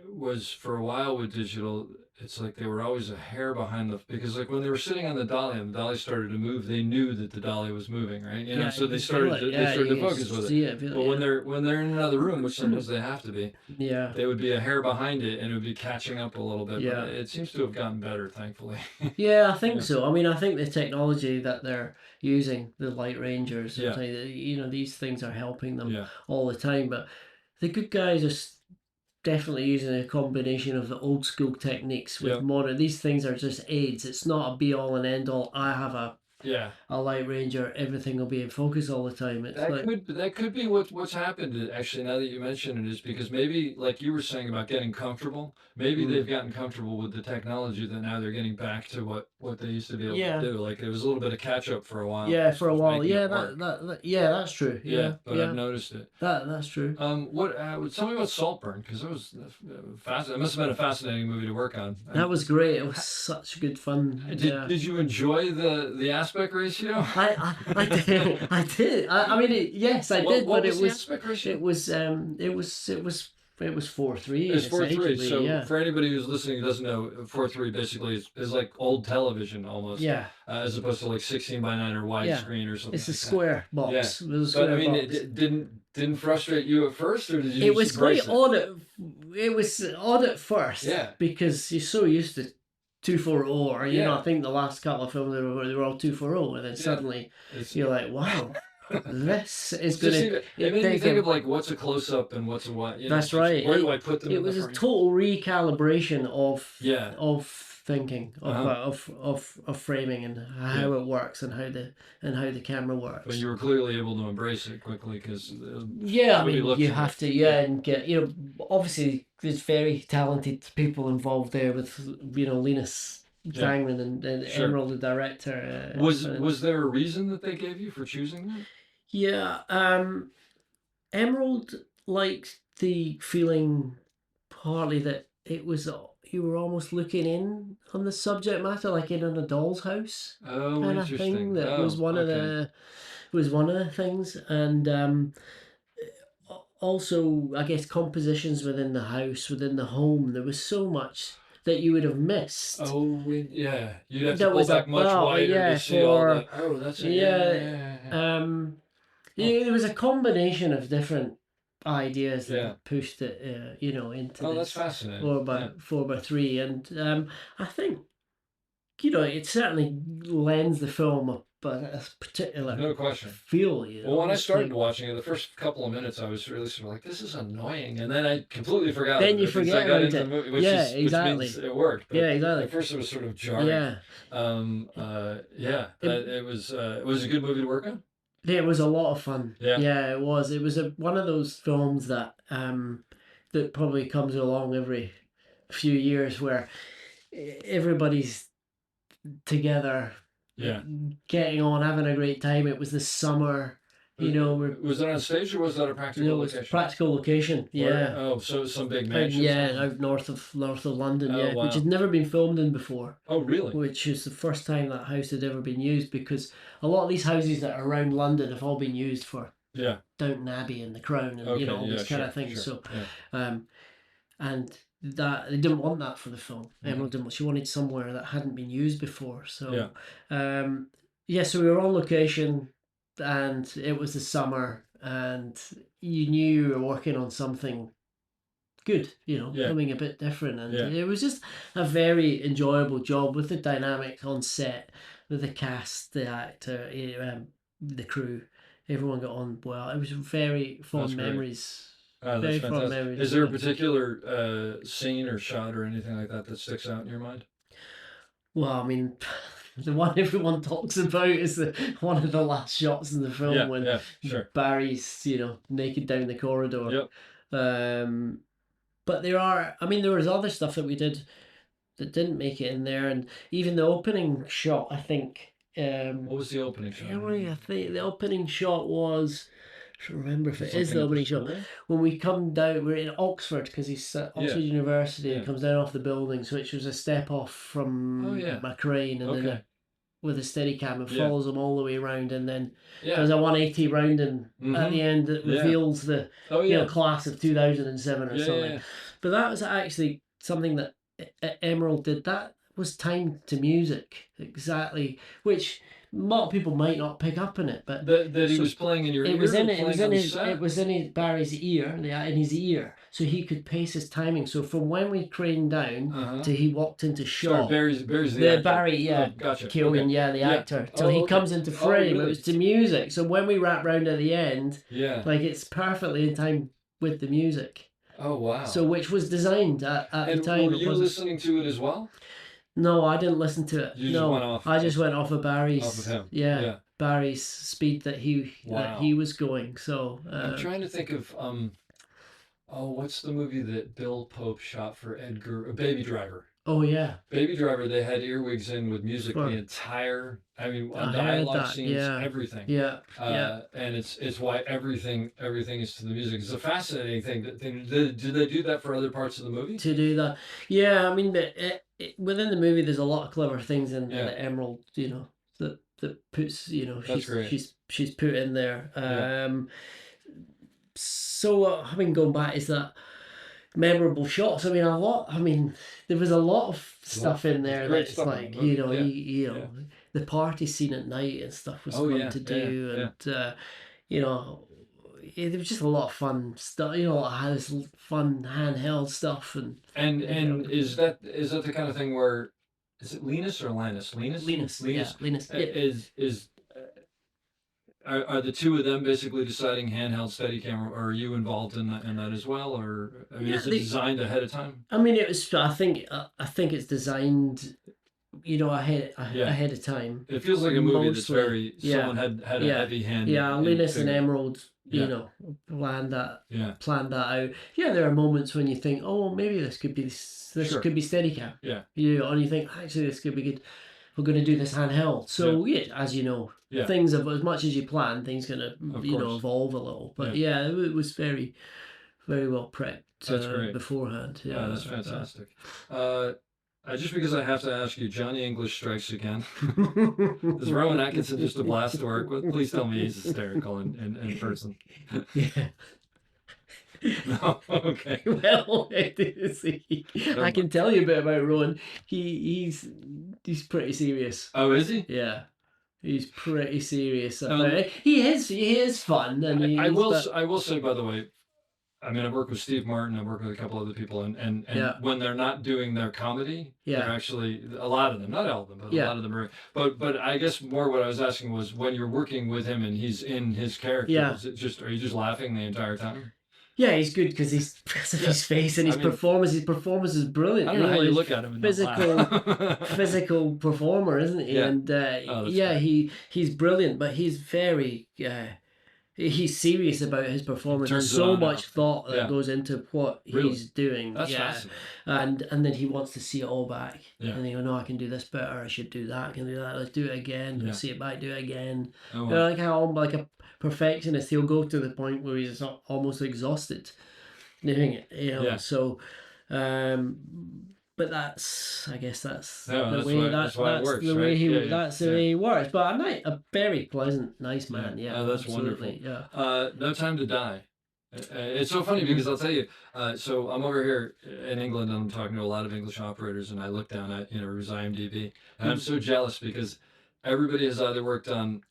was for a while with digital, it's like they were always a hair behind because like when they were sitting on the dolly and the dolly started to move, they knew that the dolly was moving, right? So they started to focus with it. But when they're in another room, which sometimes they have to be, they would be a hair behind it and it would be catching up a little bit. But it seems to have gotten better, thankfully. I think so. I mean, I think the technology that they're using, the light rangers, these things are helping them all the time. But the good guys are definitely using a combination of the old school techniques with modern. These things are just aids. It's not a be all and end all. I have a light ranger, everything will be in focus all the time. That could be what's happened, actually, now that you mention it, is because maybe, like you were saying about getting comfortable, maybe they've gotten comfortable with the technology that now they're getting back to what they used to be able to do. Like there was a little bit of catch up for a while. For a while. That's true. But I've noticed it. That's true. Tell me about Saltburn, because it was fascinating. It must have been a fascinating movie to work on. That was great. It was such good fun. Did you enjoy the aspect ratio? I did. I mean, yes, I did. What but was the aspect ratio? It was 4:3. It's 4:3. So for anybody who's listening who doesn't know, 4:3 basically is like old television almost. As opposed to like 16:9 or widescreen or something. It's a square box. But I mean, it didn't frustrate you at first, or did you? It was quite odd. It was odd at first. Because you're so used to 240, or you know, Yeah. I think the last couple of films they were all 240, and then suddenly It's, you're like, wow, this is it's just gonna. even, it made me think of like what's a close up and what's a what. You know, That's it's just, right. where do I put them It in the was a frame? total recalibration of Yeah. thinking of framing and how it works and how the camera works. But you were clearly able to embrace it quickly because Yeah, I movie mean, looks you great. have to, yeah, and get, you know, obviously there's very talented people involved there with, you know, Linus Zangman and Sure. Emerald, the director. Was there a reason that they gave you for choosing that? Yeah, Emerald liked the feeling partly that it was you were almost looking in on the subject matter, like in a doll's house Oh, kind of interesting. thing. That Oh, was one of okay. the things, and also I guess compositions within the house, within the home. There was so much that you would have missed. Oh, yeah. You'd have to That pull was back much about, wider yeah, to see all for that. Oh, that's it. yeah. Yeah, there was a combination of different ideas that Yeah. pushed it, you know, into Oh, that's this fascinating. 4x3, and I think, you know, it certainly lends the film a particular No question. feel. You know, Well, when I it's started like- watching it, the first couple of minutes, I was really sort of like, "This is annoying," and then I completely forgot. Then about you it because forget I got about into it. the movie, which Yeah, is exactly. which means it worked. But Yeah, exactly. At first, it was sort of jarring. Yeah, It was a good movie to work on. it was a lot of fun. Yeah. Yeah, it was. It was one of those films that that probably comes along every few years where everybody's together, Yeah. getting on, having a great time. It was the summer, you know. Was it on stage or was that a You practical know, it was location? practical location. Where- Yeah. Oh, so some big Out, mansion. yeah, out north of London, Oh, yeah, wow. which had never been filmed in before, Oh, really? which is the first time that house had ever been used, because a lot of these houses that are around London have all been used for Yeah. Downton Abbey and The Crown and Okay. you know all Yeah. these kind Sure. of things. Sure. So, Yeah. and that they didn't want that for the film. Mhm. Emerald didn't. She wanted somewhere that hadn't been used before. So, Yeah. yeah. So we were on location, and it was the summer, and you knew you were working on something good, you know, Yeah. something a bit different, and Yeah. it was just a very enjoyable job with the dynamic on set, with the cast, the actor, the crew. Everyone got on well. It was very fond That's great. memories. Oh, Very that's fond fantastic. memories. Is there a Yeah. particular scene or shot or anything like that that sticks out in your mind? Well, I mean, the one everyone talks about is one of the last shots in the film Yeah. when Yeah. Sure. Barry's, you know, naked down the corridor. Yep. But there was other stuff that we did that didn't make it in there, and even the opening shot, I think. What was the opening shot? I think the opening shot was. I don't remember if it is Something the at opening shot. school? When we come down, we're in Oxford because he's at Oxford University, Yeah. and comes down off the buildings, which was a step off from Oh, yeah. McLean, and Okay. then with a steady cam and Yeah. follows him all the way around, and then Yeah. there's a 180 rounding at Mhm. the end that Yeah. reveals the Oh, you know yeah. class of 2007 or Yeah. something. Yeah. But that was actually something that Emerald did. That was timed to music exactly, which a lot of people might not pick up on it, but That he So was playing in your ear. it was in or it. It was playing in on the his. set? It was in his Barry's ear, in his ear, so he could pace his timing. So from when we craned down Uh-huh. to he walked into Sorry, shot, Barry's the the actor. Barry, yeah, Oh, gotcha. Killian, Okay. yeah, the Yeah. actor, till Oh, he okay. comes into Oh, frame. really? It was to music. So when we wrap round at the end, Yeah. like it's perfectly in time with the music. Oh, wow. So which was designed at the and time. were It you wasn't- listening to it as well? No, I didn't listen to it. You just no, went off- I just went off of Barry's. Off of him. Yeah, Yeah. Barry's speed that Wow. he was going. So I'm trying to think of what's the movie that Bill Pope shot for Edgar? Baby Driver. oh yeah, Baby Driver. They had earwigs in with music Sure. the entire. I mean, I heard dialogue that, scenes, yeah. everything. yeah, yeah. And it's why everything is to the music. It's a fascinating thing. Did they do that for other parts of the movie? To do that, yeah. I mean, within the movie, there's a lot of clever things in Yeah. the Emerald. You know, that puts That's great. she's put in there. Yeah. So having gone back, is that memorable shots? I mean, there was a lot of stuff in there great that's stuff in like the movie, you know, yeah, you know, the party scene at night and stuff was Oh, fun yeah, to yeah, do, yeah. and you know, there was just a lot of fun stuff. You know, I had this fun handheld stuff, and And is that the kind of thing where is it Linus or Linus? Linus. Linus. Yeah, Linus. Yeah. Is are the two of them basically deciding handheld Steadicam, or are you involved in that as well, or I mean, Yeah, is it designed ahead of time? I mean, it was. I think it's designed, ahead Yeah. ahead of time. It feels like a movie that's Mostly, very yeah. someone had a Yeah. heavy hand. Yeah, Linus and figuring- Emerald, Yeah. planned that Yeah. out. Yeah, there are moments when you think, oh, maybe this could be Sure. could be Steadicam. Yeah. And you think actually this could be good. We're going to do this handheld. So yeah, as you know, Yeah. things of as much as you plan, things gonna Of you know course. evolve a little. But yeah, it was very, very well prepped That's great. beforehand. Yeah, That's fantastic. Just because I have to ask you, Johnny English strikes again. Is Rowan Atkinson just a blast to work with? Please tell me he's hysterical in person. Yeah. No, okay. Well, I can tell you a bit about Rowan. He's pretty serious. Oh, is he? Yeah, he's pretty serious about it. He is fun, and I will say, by the way, I mean, I work with Steve Martin, I work with a couple other people, and Yeah. when they're not doing their comedy, they're actually, a lot of them, not all of them, but a lot of them are. But I guess more what I was asking was, when you're working with him and he's in his character, is it are you just laughing the entire time? Yeah, he's good because of his face and his performance. His performance is brilliant. I don't know how you he's look at him and not laugh. physical performer, isn't he? Yeah. And he's brilliant, but he's very he's serious about his performance. There's so much thought that goes into what he's doing. That's fascinating. And then he wants to see it all back. Yeah. And they go, no, I can do this better. I should do that. I can do that. Let's do it again. Yeah. Let's see it back. Do it again. Oh, You know, like how like a perfectionist, he'll go to the point where he's almost exhausted doing it. Yeah. So, but I guess that's Yeah, the that's way why- that's why it works, the way right? he Yeah, that's the way he works. But a very pleasant, nice man. Yeah, Oh, that's absolutely. wonderful. Yeah. No Time to Die. It's so funny because I'll tell you. So I'm over here in England and I'm talking to a lot of English operators, and I look down at his IMDb, and I'm so jealous because everybody has either worked on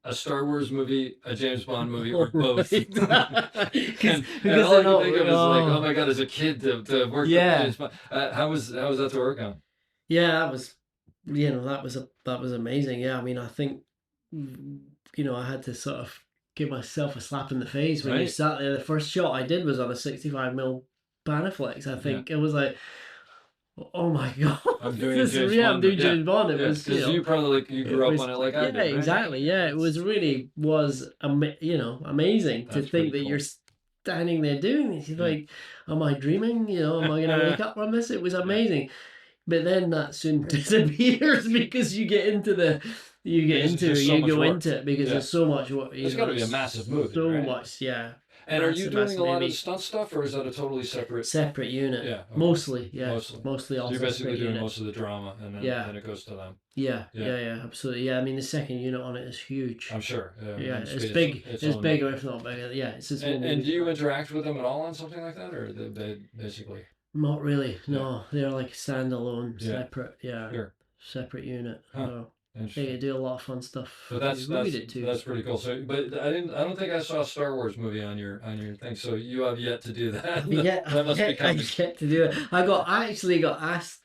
a Star Wars movie, a James Bond movie, or both. Right. and all I they're can not- think of is like, oh my god, as a kid to work Yeah. with James Bond. How was that to work on? Yeah, that was that was amazing. Yeah, I mean, I think I had to sort of give myself a slap in the face when you Right. sat there. The first shot I did was on a 65mm Panaflex. I think it was like, oh my god, I'm doing this James is Bond, I'm doing yeah. James Bond. It Yeah, was because you probably you grew up on it like I did. yeah, Right? exactly. Yeah, it was really amazing to That's think pretty that cool. you're standing there doing this. You're like, am I dreaming? Am I gonna wake up from this? It was amazing. But then that soon disappears because you get into the Because it's just so you much go work. into it because Yeah. there's so much work. It's got to be a massive movie. So right? much, yeah. And are you Massive, doing massive a lot movie. of stunt stuff, or is that a totally separate? Separate unit. Yeah, okay. Mostly, yeah. Mostly. Mostly So also you're basically separate doing unit. most of the drama, and then, Yeah. then it goes to them. Yeah, Yeah. yeah, absolutely. Yeah, I mean the second unit on it is huge. I'm sure. Yeah, and it's space- big. its It's own- bigger, if not bigger. Yeah, it's just And do you interact with them at all on something like that, or they basically? not really. No, they're like standalone, Yeah. separate. Yeah, Sure. separate unit. Huh. So Interesting. they do a lot of fun stuff. But that's we did too. that's pretty cool. So, but I don't think I saw a Star Wars movie on your thing. So you have yet to do that. Yeah, that must be I coming. get to do it. I actually got asked.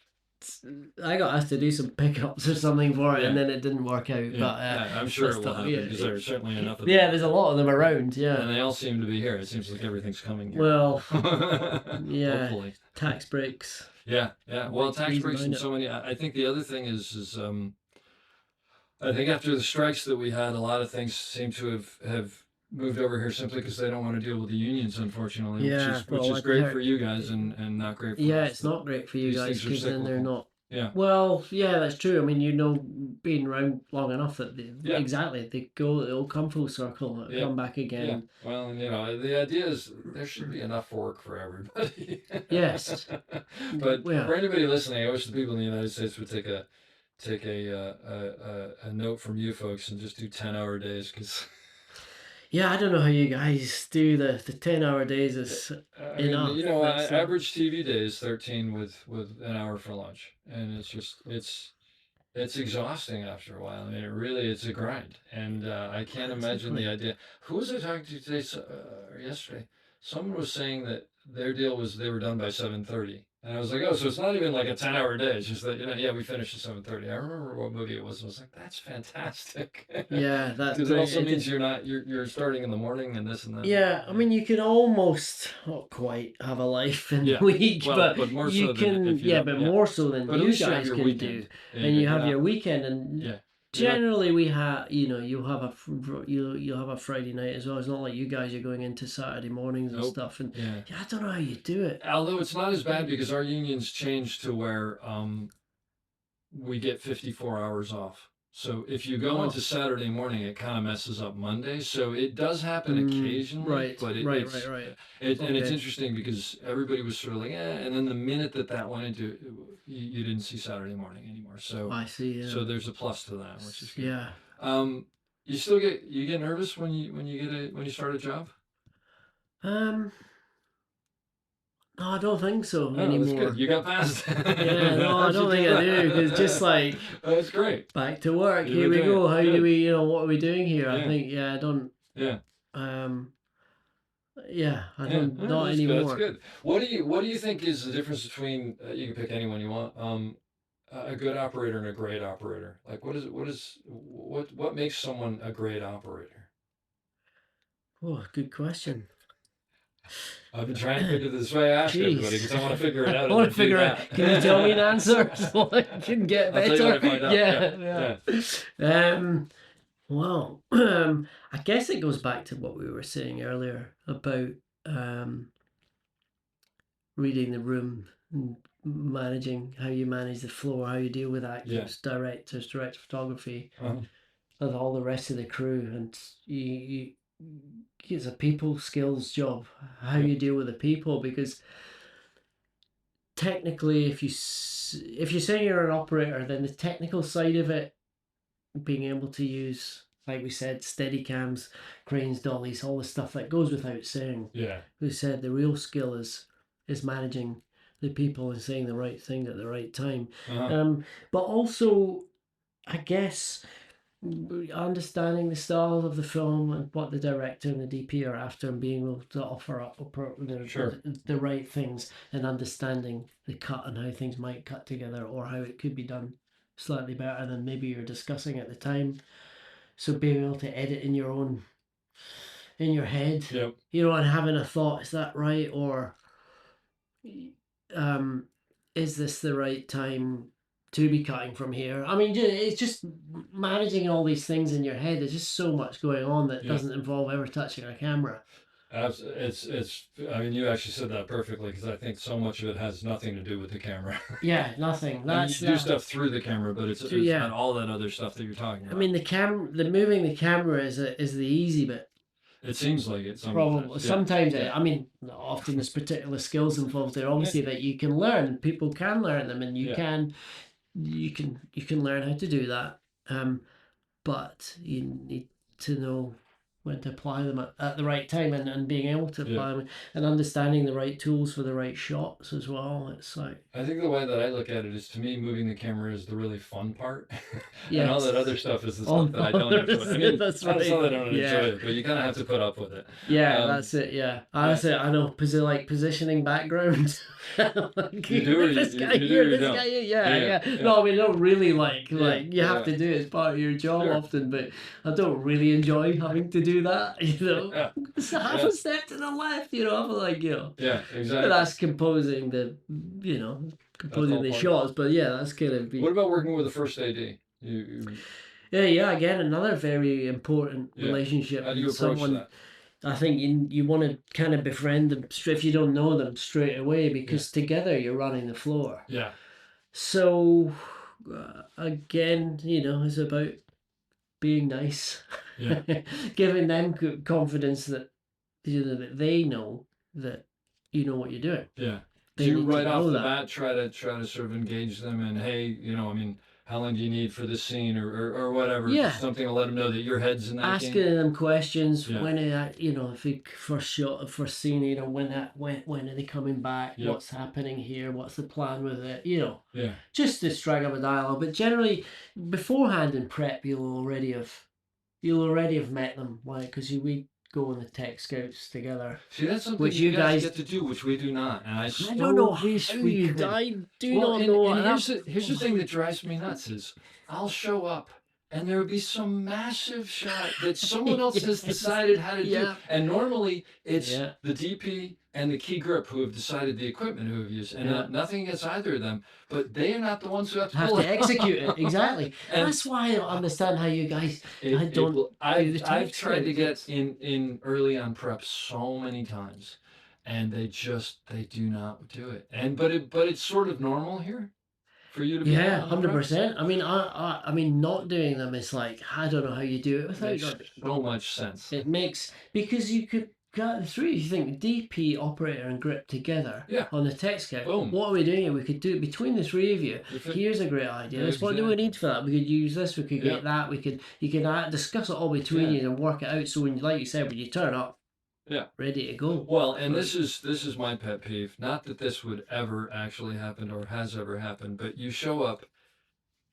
I got asked to do some pickups or something for it, and Yeah. then it didn't work out. Yeah, But yeah, I'm sure it will stuff, happen yeah. because there's certainly enough of yeah, them. there's a lot of them around. And Yeah. they all seem to be here. It seems like everything's coming here. Well, yeah. Hopefully. Tax breaks. Yeah, yeah. Well, tax Reason breaks and behind it. so many. I think the other thing is I think after the strikes that we had, a lot of things seem to have moved over here simply because they don't want to deal with the unions, unfortunately. Yeah, which well, is I great heard- for you guys and not great for Yeah, us. it's not great for you these guys things are because then they're cyclical. not. Yeah. Well, yeah, that's true. I mean, being around long enough that Yeah. exactly they'll come full circle, they'll Yeah. come back Yeah. again. Well, the idea is there should be enough work for everybody. Yes. But Yeah. for anybody listening, I wish the people in the United States would take a note from you folks and just do 10-hour days because Yeah, I don't know how you guys do the 10-hour days. Is I mean, enough. That's, average TV day is 13 with an hour for lunch, and it's just it's exhausting after a while. I mean, it's a grind, and I can't imagine the idea. Who was I talking to today? Yesterday, someone was saying that their deal was they were done by 7:30, And I was like, oh, so it's not even like a 10-hour day. It's just that, yeah, we finished at 7:30. I remember what movie it was. I was like, that's fantastic. Yeah, that's because it great. also means you're starting in the morning and this and that. Yeah, I mean, you can almost not quite have a life in the week, well, but more you so can, than if you but more so than But at you least you have guys your can weekend. do, Yeah, and you have you're your not- weekend, and Yeah. generally we have, you'll have you'll have a Friday night as well. It's not like you guys are going into Saturday mornings and Nope. stuff, and Yeah. I don't know how you do it. Although it's not as bad because our union's changed to where we get 54 hours off. So if you go into Saturday morning, it kind of messes up Monday. So it does happen occasionally, Right, but right. And it's Okay. interesting because everybody was sort of like, and then the minute that went into, you didn't see Saturday morning anymore. So I see. Yeah. so there's a plus to that, which is good. Yeah. You get nervous when you start a job? No, I don't think so Oh, anymore. that's good. You got past. Yeah, no, I don't think I do. It's just like that's great. back to work. You Here were we doing go. it. How Good. do we? What are we doing here? I Yeah. think. I don't. Yeah. I don't. Yeah, Not that's anymore. Good, that's good. What do you think is the difference between you can pick anyone you want, a good operator and a great operator? Like what makes someone a great operator? Oh, good question. I've been trying to figure this way. I ask everybody because I want to figure it out. I want to figure out. Can you tell me an answer so I can get I'll better? tell you when I find out. Yeah. Well, I guess it goes back to what we were saying earlier about reading the room and managing how you manage the floor, how you deal with actors, directors, direct photography, and all the rest of the crew, and you it's a people skills job. How you deal with the people, because technically, if you say you're an operator, then the technical side of it, being able to use, like we said, steady cams, cranes, dollies, all the stuff that goes without saying. Yeah. We said the real skill is managing the people and saying the right thing at the right time. But also, I guess, understanding the style of the film and what the director and the DP are after, and being able to offer up the right things, and understanding the cut and how things might cut together, or how it could be done slightly better than maybe you're discussing at the time. So being able to edit in your head, and having a thought, is that right, or is this the right time to be cutting from here? I mean, it's just managing all these things in your head. There's just so much going on that doesn't involve ever touching a camera. It's. I mean, you actually said that perfectly, because I think so much of it has nothing to do with the camera. Yeah, nothing. I mean, you do stuff through the camera, but it's not all that other stuff that you're talking about. I mean, the moving the camera is the easy bit. It seems like it. Probably. Sometimes, I mean, often there's particular skills involved there, obviously, that you can learn. People can learn them, and you can learn how to do that. But you need to know when to apply them at the right time, and being able to apply them, and understanding the right tools for the right shots as well. It's like, I think the way that I look at it is, to me, moving the camera is the really fun part. Yes. And all that other stuff is the stuff that I don't enjoy. I mean, That's not right. that I don't enjoy Yeah. it, but you kind of have to put up with it. Yeah, that's it. Yeah, that's it. I know. Like positioning background. Like, You do or this you- guy you do here, or you this don't? guy here. Yeah. No, I mean, I don't really like you Yeah. have to do it as part of your job Sure. often, but I don't really enjoy having to do that. Yeah. It's half a step to the left. I'm like, Yeah, But exactly. that's composing the all part. shots. But yeah, that's gonna be. What about working with a first AD? Yeah. Again, another very important Yeah. relationship. How do you with approach someone. that? I think you want to kind of befriend them if you don't know them straight away, because together you're running the floor. Yeah. So again, it's about being nice, Yeah. giving them confidence that that they know that you know what you're doing. Yeah. They Do you need to right off know the that. bat try to sort of engage them and, hey, I mean, how long do you need for this scene or whatever? Yeah. Just something to let them know that your head's in that Asking game. them questions Yeah. when if we first shot, first scene, when are they coming back? Yep. What's happening here? What's the plan with it? Yeah. Just to strike up a dialogue. But generally, beforehand in prep, you'll already have met them, because we go on the Tech Scouts together. See, that's something Which you you guys guys- get to do, which we do not. And I I don't know so wish we could. I do Well, not know. and here's the thing that drives me nuts is I'll show up and there would be some massive shot that someone else has decided how to do. Yeah. And normally it's Yeah. the DP and the key grip who have decided the equipment who have used. And Yeah. nothing against either of them, but they are not the ones who have to have pull to it off. execute it exactly. And That's why I don't understand how you guys. I don't. do the I've Tech tried to get Scouts. in early on prep so many times, and they do not do it. And but it's sort of normal here for you to be Yeah, out on prep. 100%. I mean, I mean, not doing them is like I don't know how you do it without. Makes so much sense. It makes because you could get the three. You think DP, operator, and grip together Yeah. on the Tech Scout. Boom. What are we doing here? We could do it between the three of you. If it- Here's a great idea. Yeah, What do we exactly. need for that? We could use this. We could Yeah. get that. You can discuss it all between Yeah. you and work it out. So when, like you said, when you turn up, Yeah. ready to go. Well, and this is my pet peeve. Not that this would ever actually happen or has ever happened, but you show up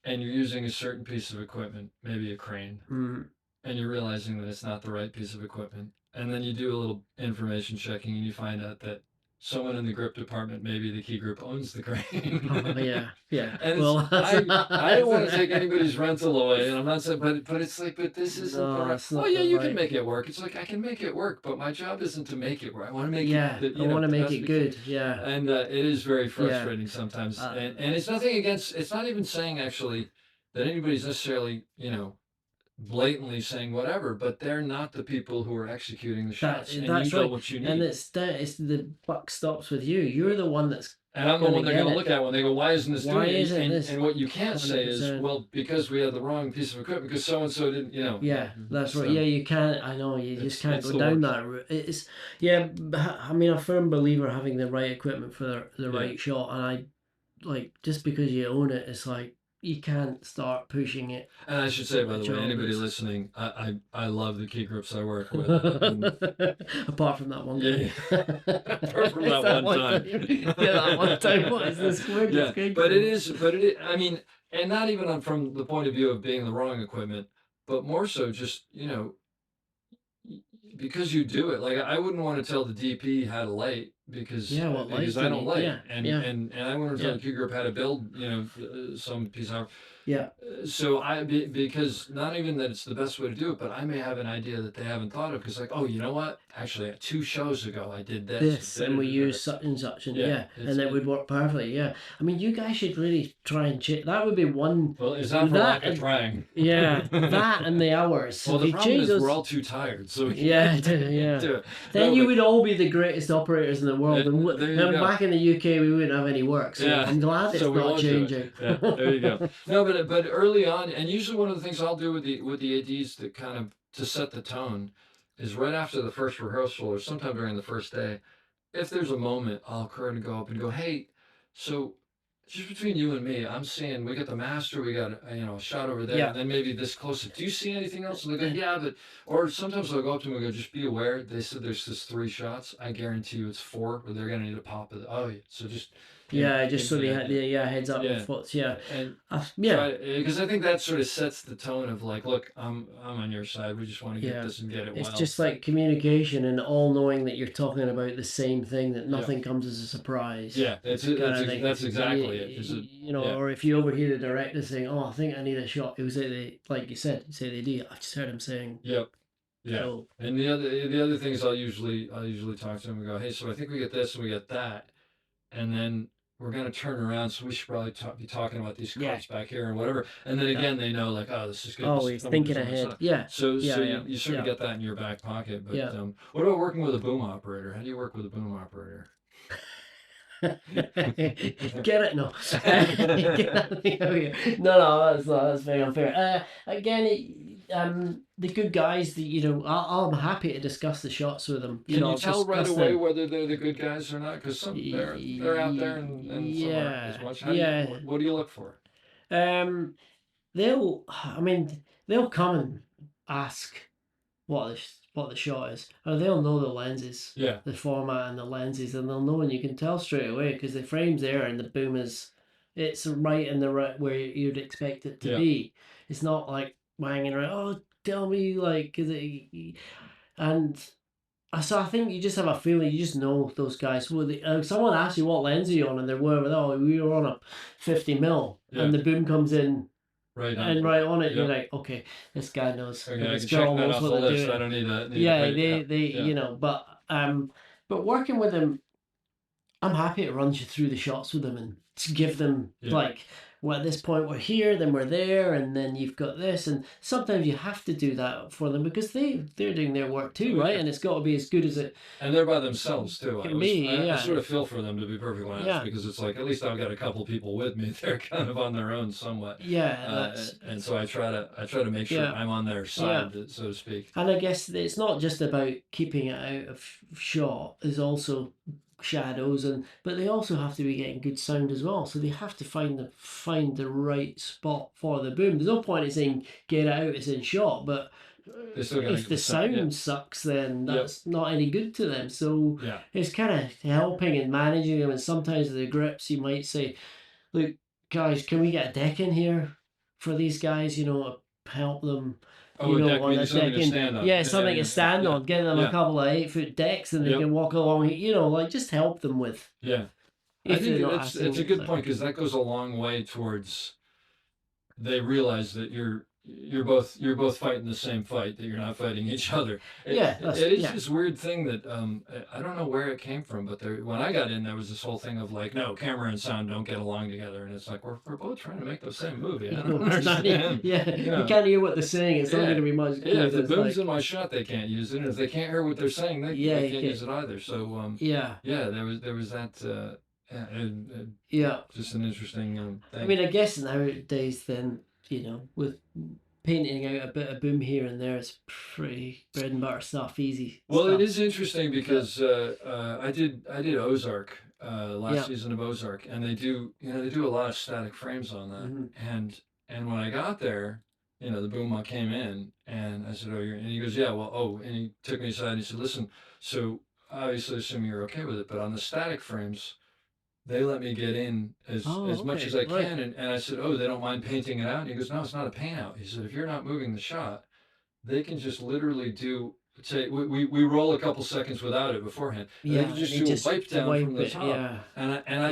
and you're using a certain piece of equipment, maybe a crane, Mm. and you're realizing that it's not the right piece of equipment. And then you do a little information checking and you find out that someone in the grip department, maybe the key group, owns the crane. Oh, yeah, yeah. And well, I don't want to take anybody's rental away, and I'm not saying, but it's like, but this isn't No, the right. it's not Well, yeah, the you right- can make it work. It's like I can make it work, but my job isn't to make it work. I want to make Yeah, it. I want to make best it we good. can. Yeah. And it is very frustrating sometimes, Uh, and it's nothing against. It's not even saying actually that anybody's necessarily blatantly saying whatever, but they're not the people who are executing the shots, and that's you know right. what you need. And it's the buck stops with you. You're the one that's And I'm the gonna one they're get going to it. look at when they go, why isn't this Why doing it? isn't And, this and what you can't say is, 100%? well, because we had the wrong piece of equipment, because so-and-so didn't, Yeah, that's right. So, Yeah, you can't. I know you it's- just can't it's go the down worst. that route. It's yeah. I mean, I'm a firm believer having the right equipment for the Yeah. right shot, and I like just because you own it, it's like you can't start pushing it. And I should say, by the way, Job anybody is- listening, I love the key grips I work with. And- Apart from that one Yeah, guy. Apart from that one time. Yeah, that one time. What is this squid? yeah, It's good. but it is, I mean, and not even from the point of view of being the wrong equipment, but more so just, because you do it. Like I wouldn't want to tell the DP how to light because Yeah, what light because do I you don't need? light, Yeah, and yeah. and I want to tell Yeah. the key group how to build, some piece of. Yeah. So because not even that it's the best way to do it, but I may have an idea that they haven't thought of because like, oh, you know what? Actually, 2 shows ago I did This and we da-da-da-da. use such and such and Yeah, yeah, it's- and it would work perfectly. Yeah, I mean, you guys should really try and check. That would be one. Well, it's not for that lack of and- trying. Yeah, that and the hours. Well, If the you problem change is those- we're all too tired, so we Yeah, can't yeah. do it. Then No, you but- would all be the greatest operators in the world, and, There you and go. back in the UK we wouldn't have any work. So Yeah. I'm glad it's So we not won't do it. changing. Yeah, there you go. No, but early on, and usually one of the things I'll do with the ADs that kind of to set the tone is right after the first rehearsal or sometime during the first day, if there's a moment, I'll occur to go up and go, hey, so just between you and me, I'm seeing we got the master, we got a shot over there, Yeah. and then maybe this close. Do you see anything else? And they go, yeah, but or sometimes I'll go up to them and go, just be aware. They said there's just 3 shots. I guarantee you it's 4, or they're gonna need a pop of. Oh, yeah. So just Yeah, just so they yeah, had the heads up Yeah. thoughts. Yeah, and yeah. because I think that sort of sets the tone of like, look, I'm on your side. We just want to get Yeah. this and get it It's well. just like communication and all knowing that you're talking about the same thing, that nothing comes as a surprise. yeah, that's Kinda thing. that's exactly it. Is it yeah. Or if you overhear the director saying, "Oh, I think I need a shot," it was like you said, say they do. I just heard him saying, Yep. Yeah. So, And the other things I'll usually talk to them and go, hey, so I think we get this and we get that, and then we're gonna turn around, so we should probably be talking about these Yeah. cards back here and whatever. And then again, they know like, oh, this is good. oh, this is he's coming, thinking this is ahead. on the Yeah. side. So Yeah, you sort of yeah. get that in your back pocket. But Yeah. what about working with a boom operator? How do you work with a boom operator? Get it? No. No, that's very unfair. Again, the good guys, I'm happy to discuss the shots with them. Can you tell right discuss away whether they're the good guys or not? Because some they're out there and some Yeah, aren't as much. yeah. What do you look for? They'll come and ask what the shot is, or they'll know the lenses, Yeah. the format and the lenses, and they'll know, and you can tell straight away because the frame's there and the boom it's right in the right where you'd expect it to Yeah. be. It's not like hanging around. Oh, tell me, like, because And so I think you just have a feeling, you just know those guys. Well, someone asks you what lens are you on, and they're with, oh, we were on a 50mm, Yeah. and the boom comes in Right on. and right on it. Yep. You're like, okay, this guy knows. Okay, I this can check girl that knows off what the they're list. doing. I don't need to. Yeah, yeah. you know, but working with them, I'm happy to run you through the shots with them and to give them Yeah. like, well, at this point we're here, then we're there, and then you've got this, and sometimes you have to do that for them because they're doing their work too, Oh, right? yeah. And it's got to be as good as it. And they're by themselves too. Can be, I yeah. sort of feel for them, to be perfectly honest, Yeah. because it's like at least I've got a couple people with me. They're kind of on their own somewhat. Yeah, And so I try to make sure Yeah. I'm on their side, so to speak. and I guess it's not just about keeping it out of shot. There's also shadows, but they also have to be getting good sound as well. So they have to find the right spot for the boom. There's no point in saying get it out, it's in shot, but They still gotta if get the the sound, sound yeah. sucks, then Yep. that's not any good to them. So Yeah. it's kind of helping and managing them. And sometimes the grips, you might say, look, guys, can we get a deck in here for these guys? You know, help them. Oh, You a know, deck on meaning a something to decking. stand on. Yeah, something to stand yeah. on. Getting them Yeah. a couple of 8-foot decks, and they Yep. can walk along. You know, like just help them with. Yeah. I If think they're not it's asking a good for- point because that goes a long way towards they realize that you're both fighting the same fight, that you're not fighting each other. Yeah, that's- it is yeah. this weird thing that I don't know where it came from, but when I got in, there was this whole thing of like, no, camera and sound don't get along together, and it's like we're both trying to make the same movie. I don't It's not- understand. yeah, Yeah. you can't hear what they're saying. It's not Yeah. going to be much. Yeah, if good. the It's boom's like- in my shot, they can't use it. And if they can't hear what they're saying, they Yeah, you can't can't- use it either. So yeah, yeah, there was that. yeah. Just an interesting thing. I mean, I guess nowadays, then with painting out a bit of boom here and there, it's pretty bread and butter stuff, easy. Well, stuff. it is interesting because I did Ozark last Yeah. season of Ozark, and they do a lot of static frames on that. Mhm. And when I got there, the boom came in, and I said, "Oh, and he goes, yeah, well, oh," and he took me aside and he said, "Listen, so obviously, assuming you're okay with it, but on the static frames, they let me get in as much okay, as I right. can." And I said, "Oh, they don't mind painting it out?" And he goes, "No, it's not a paint out." He said, "If you're not moving the shot, they can just literally say we roll a couple seconds without it beforehand. And they can just and do a wipe down from the it, top." Yeah, And Yeah.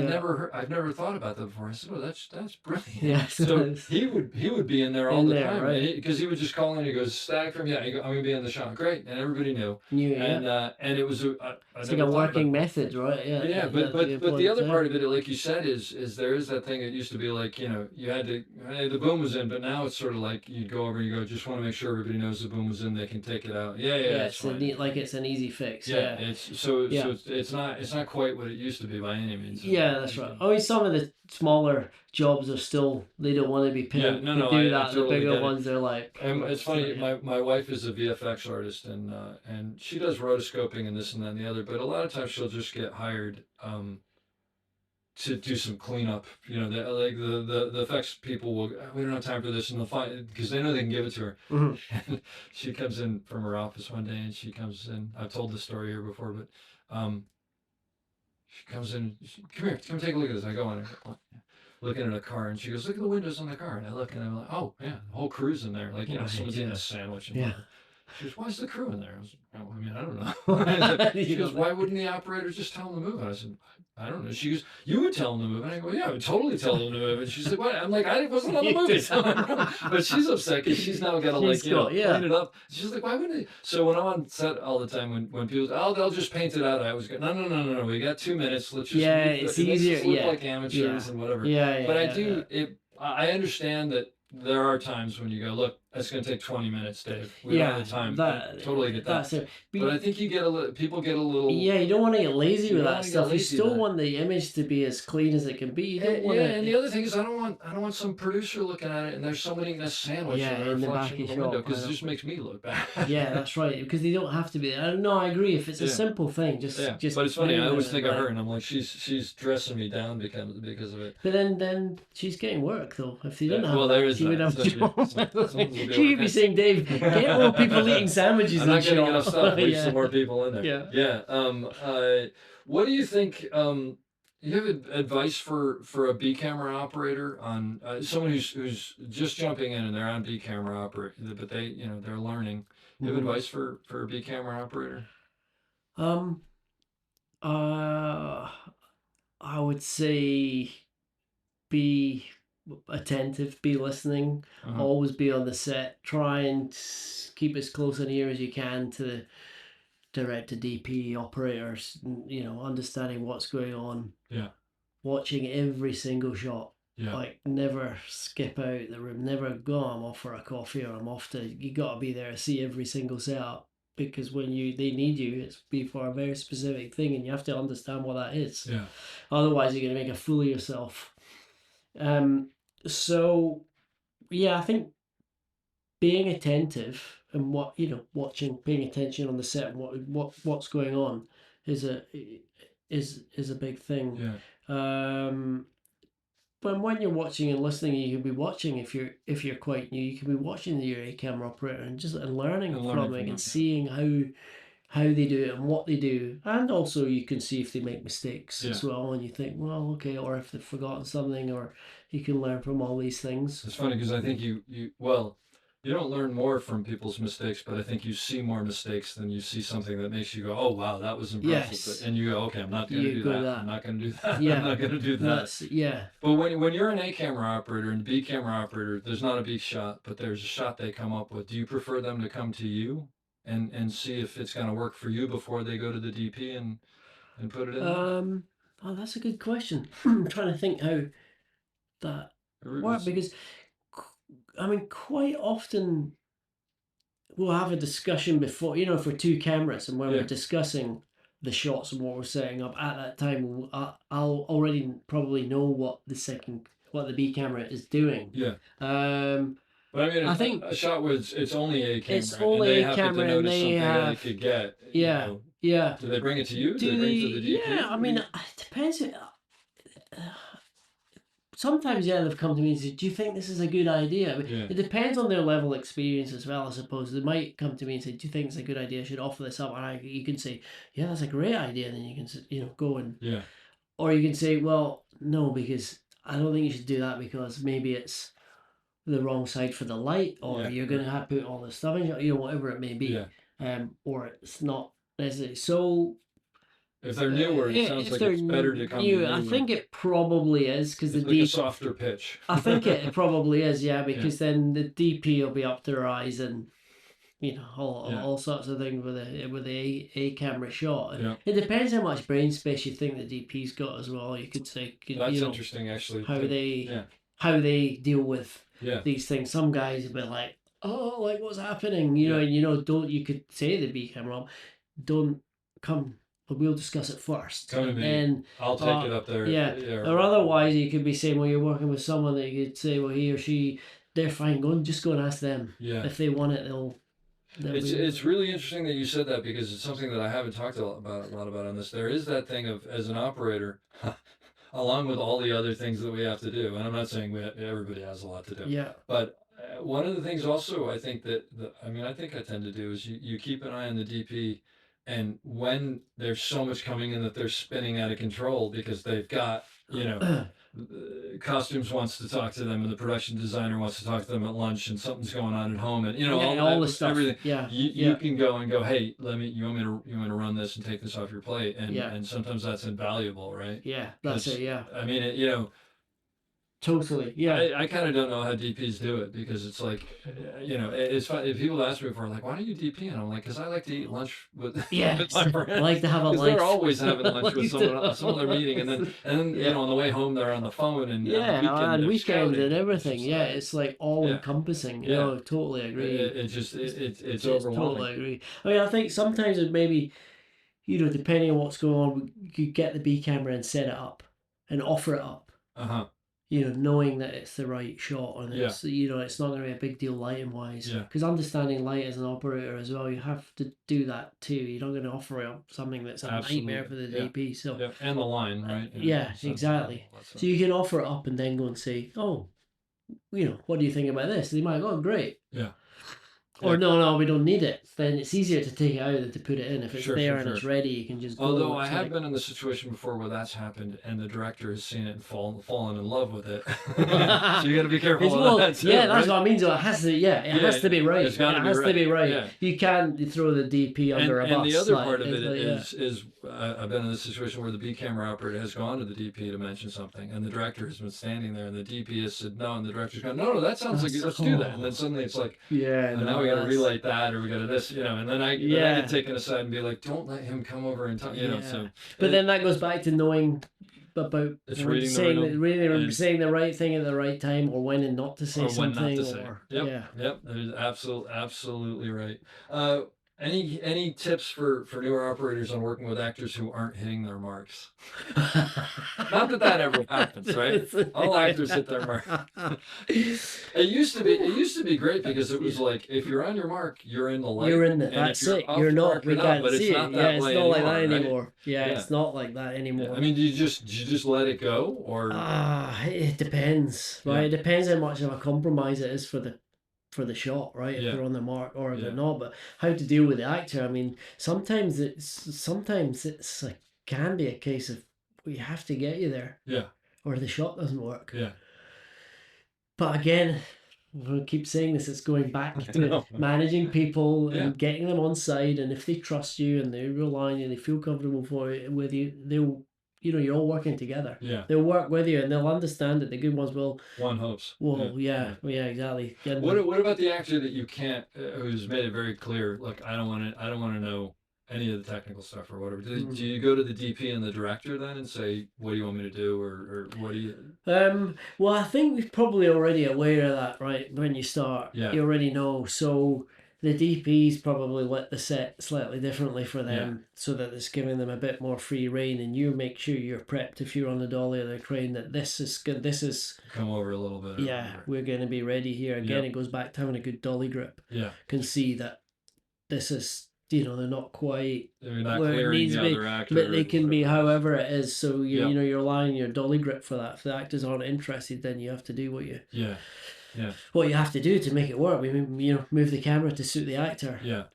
I've never thought about that before. I said, "Oh, that's brilliant." yeah. So he would be in there all In the there, time, right. because he would just call in. He goes, "Static frame, yeah." I'm gonna be in the shot. Great, and everybody knew. And it was I It's never like a thought about working it. method, right? Yeah. Yeah, that's but the important other thing. part of it, like you said, is there is that thing that used to be like, you had to, hey, the boom was in, but now it's sort of like you'd go over and you go, just want to make sure everybody knows the boom was in, they can take it out. Yeah, it's it's fine. it's an easy fix. Yeah, Yeah. so Yeah. it's not quite what it used to be by any means. Yeah, that's right. I mean, some of the smaller jobs are still, they don't want to be paid Yeah, no, to no, do I that. totally The bigger get it. ones, they're like. And it's funny, Yeah. my wife is a VFX artist, and she does rotoscoping and this and that and the other, but a lot of times she'll just get hired to do some cleanup. The effects people will, we don't have time for this, and they'll find, because they know they can give it to her. Mhm. And she comes in from her office one day, and she comes in. I've told this story here before, but she comes in. Come here, come take a look at this. I go in, looking at a car, and she goes, "Look at the windows on the car." And I look, and I'm like, "Oh yeah, the whole crew's in there. Like, Right, someone's eating yeah. a sandwich." And Yeah. whatever. She goes, "Why is the crew in there?" I was like, "Oh, I mean, I don't know." She goes, "Why wouldn't the operator just tell them to move?" And I said, "I don't know." She goes, "You would tell them to move." And I go, "Yeah, I would totally tell them to move." And she's like, "What?" I'm like, "I wasn't on the movie." But she's upset because she's now got to She's got- yeah. clean it up. She's like, "Why wouldn't they?" So when I'm on set all the time, when people, "Oh, they'll just paint it out," I was going, "No. We got 2 minutes. Let's just It's let's just easier, look yeah. like amateurs and whatever." Yeah. But I understand that there are times when you go, "Look, that's going to take 20 minutes, Dave. We don't have the time." I totally get that. That's it. But I think people get a little. Yeah, you don't want to get lazy You with don't that wanna get stuff. You lazy still with that. want the image to be as clean as it can be. You don't want Yeah, to. and the other thing is, I don't want some producer looking at it and there's somebody eating a sandwich Yeah, in the in the reflection back of of the your window, shop, because I it know. just makes me look bad. Yeah, that's right. Because they don't have to be. No, I agree. If it's a Yeah. simple thing, just Yeah, just. but it's funny. I clean always it, think of like- her, and I'm like, she's dressing me down because of it. But then she's getting work though. If they didn't Yeah, have well, that, there is she would that. have So, yeah, jobs. someone's gonna be She'd working. be saying, "Dave, get more people eating sandwiches I'm in not getting shop." enough stuff. Leave Yeah. some more people in there. Yeah. Yeah. What do you think? You have advice for a B camera operator on someone who's just jumping in and they're on B camera operator, but they're learning. Do you have advice for a B camera operator? Um, I would say be attentive, be listening, Uh-huh. always be on the set. Try and keep as close an ear as you can to the director, DP, operators. You know, understanding what's going on. Yeah. Watching every single shot. Yeah. Like never skip out the room. Never go. I'm off for a coffee or I'm off to. You got to be there to see every single setup. Because when they need you, it's be for a very specific thing, and you have to understand what that is. Yeah. Otherwise, you're gonna make a fool of yourself. So yeah, I think being attentive and watching, paying attention on the set, and what's going on is a big thing. Yeah. But when you're watching and listening, you can be watching if you're quite new. You can be watching your camera operator and just learning from it and seeing how they do it and what they do, and also you can see if they make mistakes as well, and you think, well, okay, or if they've forgotten something, or you can learn from all these things. It's funny because I think you don't learn more from people's mistakes, but I think you see more mistakes than you see something that makes you go, oh wow, that was impressive. Yes. And you go, okay, I'm not going to do that. I'm not going to do that. Yeah. I'm not going to do that. Yeah. But when you're an A camera operator and B camera operator, there's not a B shot, but there's a shot they come up with. Do you prefer them to come to you and see if it's going to work for you before they go to the DP and put it in? Oh, that's a good question. I'm trying to think how that works, because I mean, quite often we'll have a discussion before, for two cameras, and when we're discussing the shots and what we're setting up at that time, I'll already probably know what the B camera is doing. Yeah. But I mean, I think a shot where it's only a camera. It's only a camera, and they have. They could get. Yeah. Yeah. Do they bring it to you? Do they bring it to the DP? Yeah, I mean, it depends. Sometimes, they've come to me and said, do you think this is a good idea? Yeah. It depends on their level of experience as well, I suppose. They might come to me and say, do you think it's a good idea? I should offer this up. And you can say, yeah, that's a great idea. And then you can, go and... Yeah. Or you can say, well, no, because I don't think you should do that, because maybe it's the wrong side for the light, or you're going to have to put all this stuff in, whatever it may be. Yeah. Or it's not necessary. So... If they're newer, it sounds like it's better to come to I think it probably is, because it's like a softer pitch. I think it probably is, because then the DP will be up to their eyes, and all sorts of things with a camera shot. And it depends how much brain space you think the DP's got as well. You could say that's interesting, actually. How they deal with these things. Some guys will be like, oh, like what's happening? You could say the B camera, don't come. But we'll discuss it first. Come to me. And I'll take it up there. Or otherwise, you could be saying, well, you're working with someone that you could say, well, he or she, they're fine. Just go and ask them. Yeah. If they want it, they'll. It's really interesting that you said that, because it's something that I haven't talked a lot about on this. There is that thing of, as an operator, along with all the other things that we have to do, and I'm not saying everybody has a lot to do. Yeah. But one of the things also I think I think I tend to do is you keep an eye on the DP. And when there's so much coming in that they're spinning out of control because they've got, costumes wants to talk to them, and the production designer wants to talk to them at lunch, and something's going on at home, and all the stuff, everything. Yeah, you can go and go, hey, you want me to run this and take this off your plate, and sometimes that's invaluable, right? Yeah, that's it. Yeah. I mean, Totally, yeah. I kind of don't know how DPs do it, because it's like, it's fun. If people ask me before, like, why do you DP? And I'm like, because I like to eat lunch with my friends. I like to have a life. They're always having lunch with someone they're meeting, and then on the way home they're on the phone, and on weekend and everything. It's like all encompassing. No, totally agree. It's overwhelming. Totally agree. I mean, I think sometimes it maybe, depending on what's going on, you could get the B camera and set it up and offer it up. Knowing that it's the right shot, and it's it's not going to be a big deal lighting wise. Because understanding light as an operator as well, you have to do that too. You're not going to offer up something that's a nightmare for the DP. So and the line, right? Exactly. So you can offer it up and then go and say, oh, what do you think about this? And they might go, oh, great. Yeah. Or no, we don't need it. Then it's easier to take it out than to put it in. If it's Sure, there sure, and it's sure. ready, you can just go. Although I It's have like- been in the situation before where that's happened, and the director has seen it and fallen in love with it. So you got to be careful It's, with well, that too, yeah, that's right? what I mean. So it has to, it has to be right. it's gotta It be has to right, be right. yeah. You can't throw the DP under a bus. And the other like, part of it it's like, is I've been in this situation where the B camera operator has gone to the DP to mention something, and the director has been standing there, and the DP has said no, and the director's gone, no, that sounds like let's do that, and then suddenly it's like, yeah, and now we got to relight that, or we got to this, and then I get taken aside and be like, don't let him come over and talk, So, but then that goes back to knowing about It's reading the saying, riddle and- saying the right thing at the right time, or when and not to say or when something. not to say. Or, Yep. That is absolutely right. Any tips for newer operators on working with actors who aren't hitting their marks? Not that ever happens, right? All actors hit their mark. It used to be great because it was like if you're on your mark, you're in the light. You're in it. And That's if you're it. off You're the not. mark, We you're can't but see it's it. not Yeah, that it's way not like that right? anymore. Yeah, Yeah. it's not like that anymore. Yeah. I mean, do you just let it go, or It depends, right? Yeah. It depends how much of a compromise it is for the shot, right? If Yeah. they're on the mark or if Yeah. they're not. But how to deal with the actor? I mean, sometimes it's like can be a case of we have to get you there, yeah, or the shot doesn't work. yeah, But again, we'll keep saying this. It's going back I to know. managing people Yeah. and getting them on side. And if they trust you and they rely on you, they feel comfortable with you. They'll, you're all working together. yeah. They'll work with you and they'll understand it. The good ones will. One hopes. Well, yeah, exactly. And What about the actor that you can't, who's made it very clear? Look, I don't want to know any of the technical stuff or whatever. Do you go to the DP and the director then and say, what do you want me to do, or what do you? Well, I think we're probably already aware of that, right? When you start, Yeah. you already know. So the DPs probably let the set slightly differently for them, so that it's giving them a bit more free reign, and you make sure you're prepped if you're on the dolly or the crane that this is good. This is Come over a little bit. or yeah, whatever. we're going to be ready here. Again, Yeah. it goes back to having a good dolly grip. Yeah. Can see that this is. They're not quite They're not where it clearing needs the to be, other actor. but they can be whatever. however it is. So Yeah. you're relying on your dolly grip for that. If the actors aren't interested, then you have to do what you have to do to make it work. We move the camera to suit the actor. Yeah.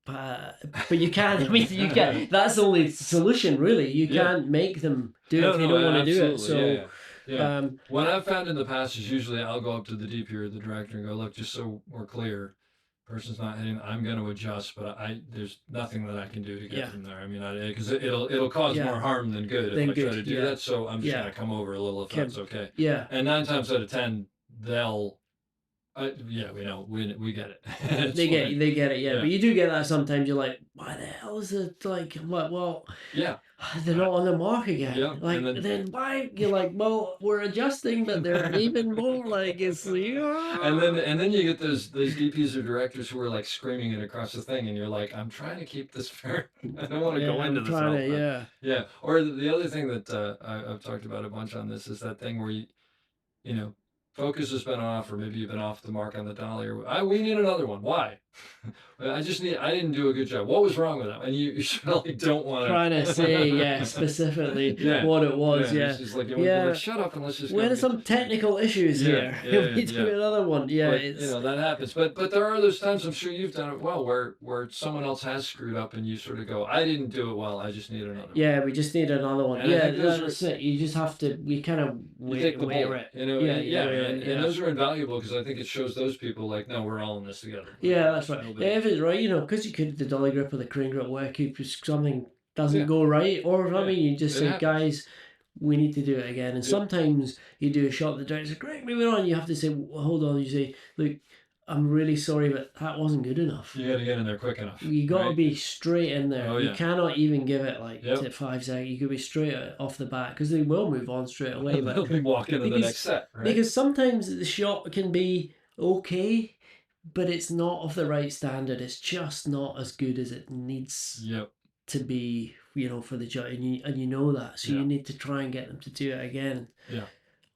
But you can't. I mean, you can't. That's the only solution, really. You Yeah. can't make them do it if they don't want to do it. So. Yeah. What I've found in the past is usually I'll go up to the DP or the director and go, look, just so we're clear, person's not hitting. I'm going to adjust, but there's nothing that I can do to get them there. I mean, because it'll cause more harm than good if I try to do that. So I'm just going to come over a little if that's okay. Yeah. And 9 times out of 10, they'll. We know we get it. They get it. Yeah, Yeah. but you do get that sometimes. You're like, why the hell is it like? What? Well, Yeah. they're not on the mark again. Yeah, Like and then why? You're like, well, we're adjusting, but they're even more like it's. And then you get those DPs or directors who are like screaming it across the thing, and you're like, I'm trying to keep this fair. I don't want to go into this. all the time. Yeah. Or the other thing that I've talked about a bunch on this is that thing where you focus has been off, or maybe you've been off the mark on the dolly, or we need another one. Why? I didn't do a good job. What was wrong with that? And you really don't want to Trying to say specifically what it was. Yeah. It's just like, like, shut up and let's just. We had some technical issues here. We do another one. Yeah, but, that happens. But there are those times, I'm sure you've done it well, where someone else has screwed up and you sort of go, I didn't do it well. I just need another one. Yeah, we just need another one. And I think that's it. You just have to. We kind of take the weigh bullet, it. And those are invaluable because I think it shows those people like, no, we're all in this together. Yeah, that's right. Yeah, if it's right, because you could the dolly grip or the crane grip work if something doesn't go right, or I mean, you just say, guys, we need to do it again. And sometimes you do a shot, the director says, great, moving on. You have to say, well, hold on. You say, look, I'm really sorry, but that wasn't good enough. You got to get in there quick enough. You got to be straight in there. Oh, yeah. You cannot even give it like 5 seconds. You could be straight off the bat because they will move on straight away. But they'll be walking into the next set, right? Because sometimes the shot can be okay, but it's not of the right standard. It's just not as good as it needs to be, for the judge, and you know that. So you need to try and get them to do it again. Yeah.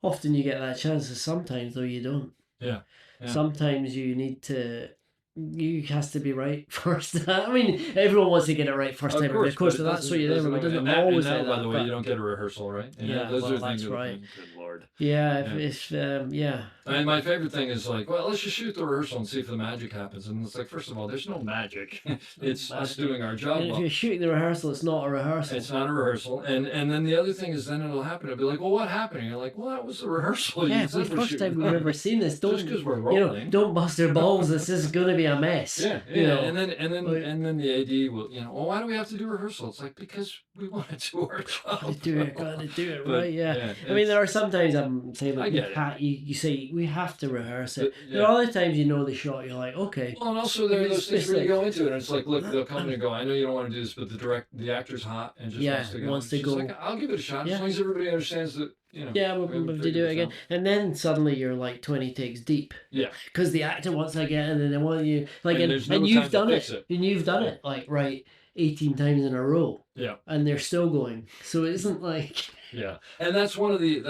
Often you get that chance, and sometimes though you don't. Yeah. Sometimes you need to. You has to be right first. I mean, everyone wants to get it right first time. Of course, so that's what you're there. But it doesn't always. By the way, you don't get a rehearsal, right? Yeah, those are that's things right. Good Lord. Lord. Yeah, Yeah. yeah. And my favorite thing is like, well, let's just shoot the rehearsal and see if the magic happens. And it's like, first of all, there's no magic. It's us doing our job And if well. you're shooting the rehearsal, it's not a rehearsal. It's not a rehearsal. And then the other thing is then it'll happen. It'll be like, well, what happened? And you're like, well, that was the rehearsal. Yeah, You it's the said we're first shooting. time we've ever seen this. Don't, Just 'cause we're you know, rolling. don't bust their balls. This is going to be a mess. Yeah, you yeah. know. And then like- the AD will, you know, well, why do we have to do rehearsal? It's like, because we want to do our job. Gotta do it, gotta do it But, right, yeah. yeah, I mean, there are sometimes I'm saying, I like, get it. you say, we have to rehearse it. But, There are other times you know the shot, you're like, okay. Well, and also there are those things where you like- go into it, and it's like, look, they'll come in and go, I know you don't want to do this, but the actor's hot and just Yeah, wants to go. wants to It's just go. like, I'll give it a shot, Yeah. as long as everybody understands that, you know. Yeah, we we'll haven't have to figured do it this again. out. And then suddenly you're like 20 takes deep. Yeah. Because the actor wants again, and then they want you, like, And and, there's no and time you've to done fix it. it. And you've done Yeah. it, like, right, 18 times in a row. Yeah. And they're still going. So it isn't like... Yeah. And that's one of the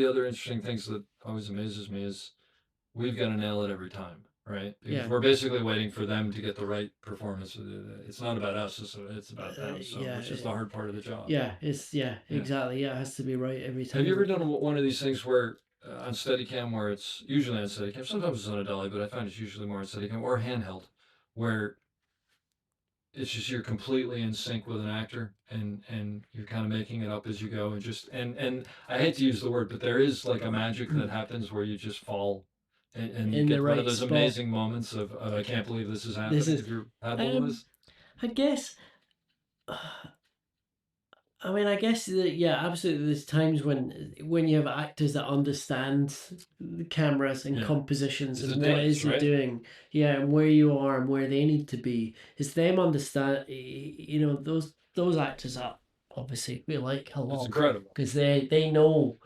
other interesting things that always amazes me is we've got to nail it every time, right? Because Yeah. we're basically waiting for them to get the right performance. It's not about us, it's about them. So yeah, which is the hard part of the job. Yeah, Yeah. exactly. Yeah, it has to be right every time. Have you ever done one of these things where on Steadicam, where it's usually on Steadicam, sometimes it's on a dolly, but I find it's usually more on Steadicam or handheld, where it's just you're completely in sync with an actor and you're kind of making it up as you go and just and I hate to use the word, but there is like a magic that happens where you just fall and you In the get one right of those spot. amazing moments of I can't believe this is happening. is- Have you had one of those? I guess... I mean, I guess that, yeah, absolutely. There's times when you have actors that understand the cameras and Yeah. compositions It's and a what dance, is it right? doing, yeah, and where you are and where they need to be. It's them understand. You know, those actors are obviously we like a It's lot incredible. because they know.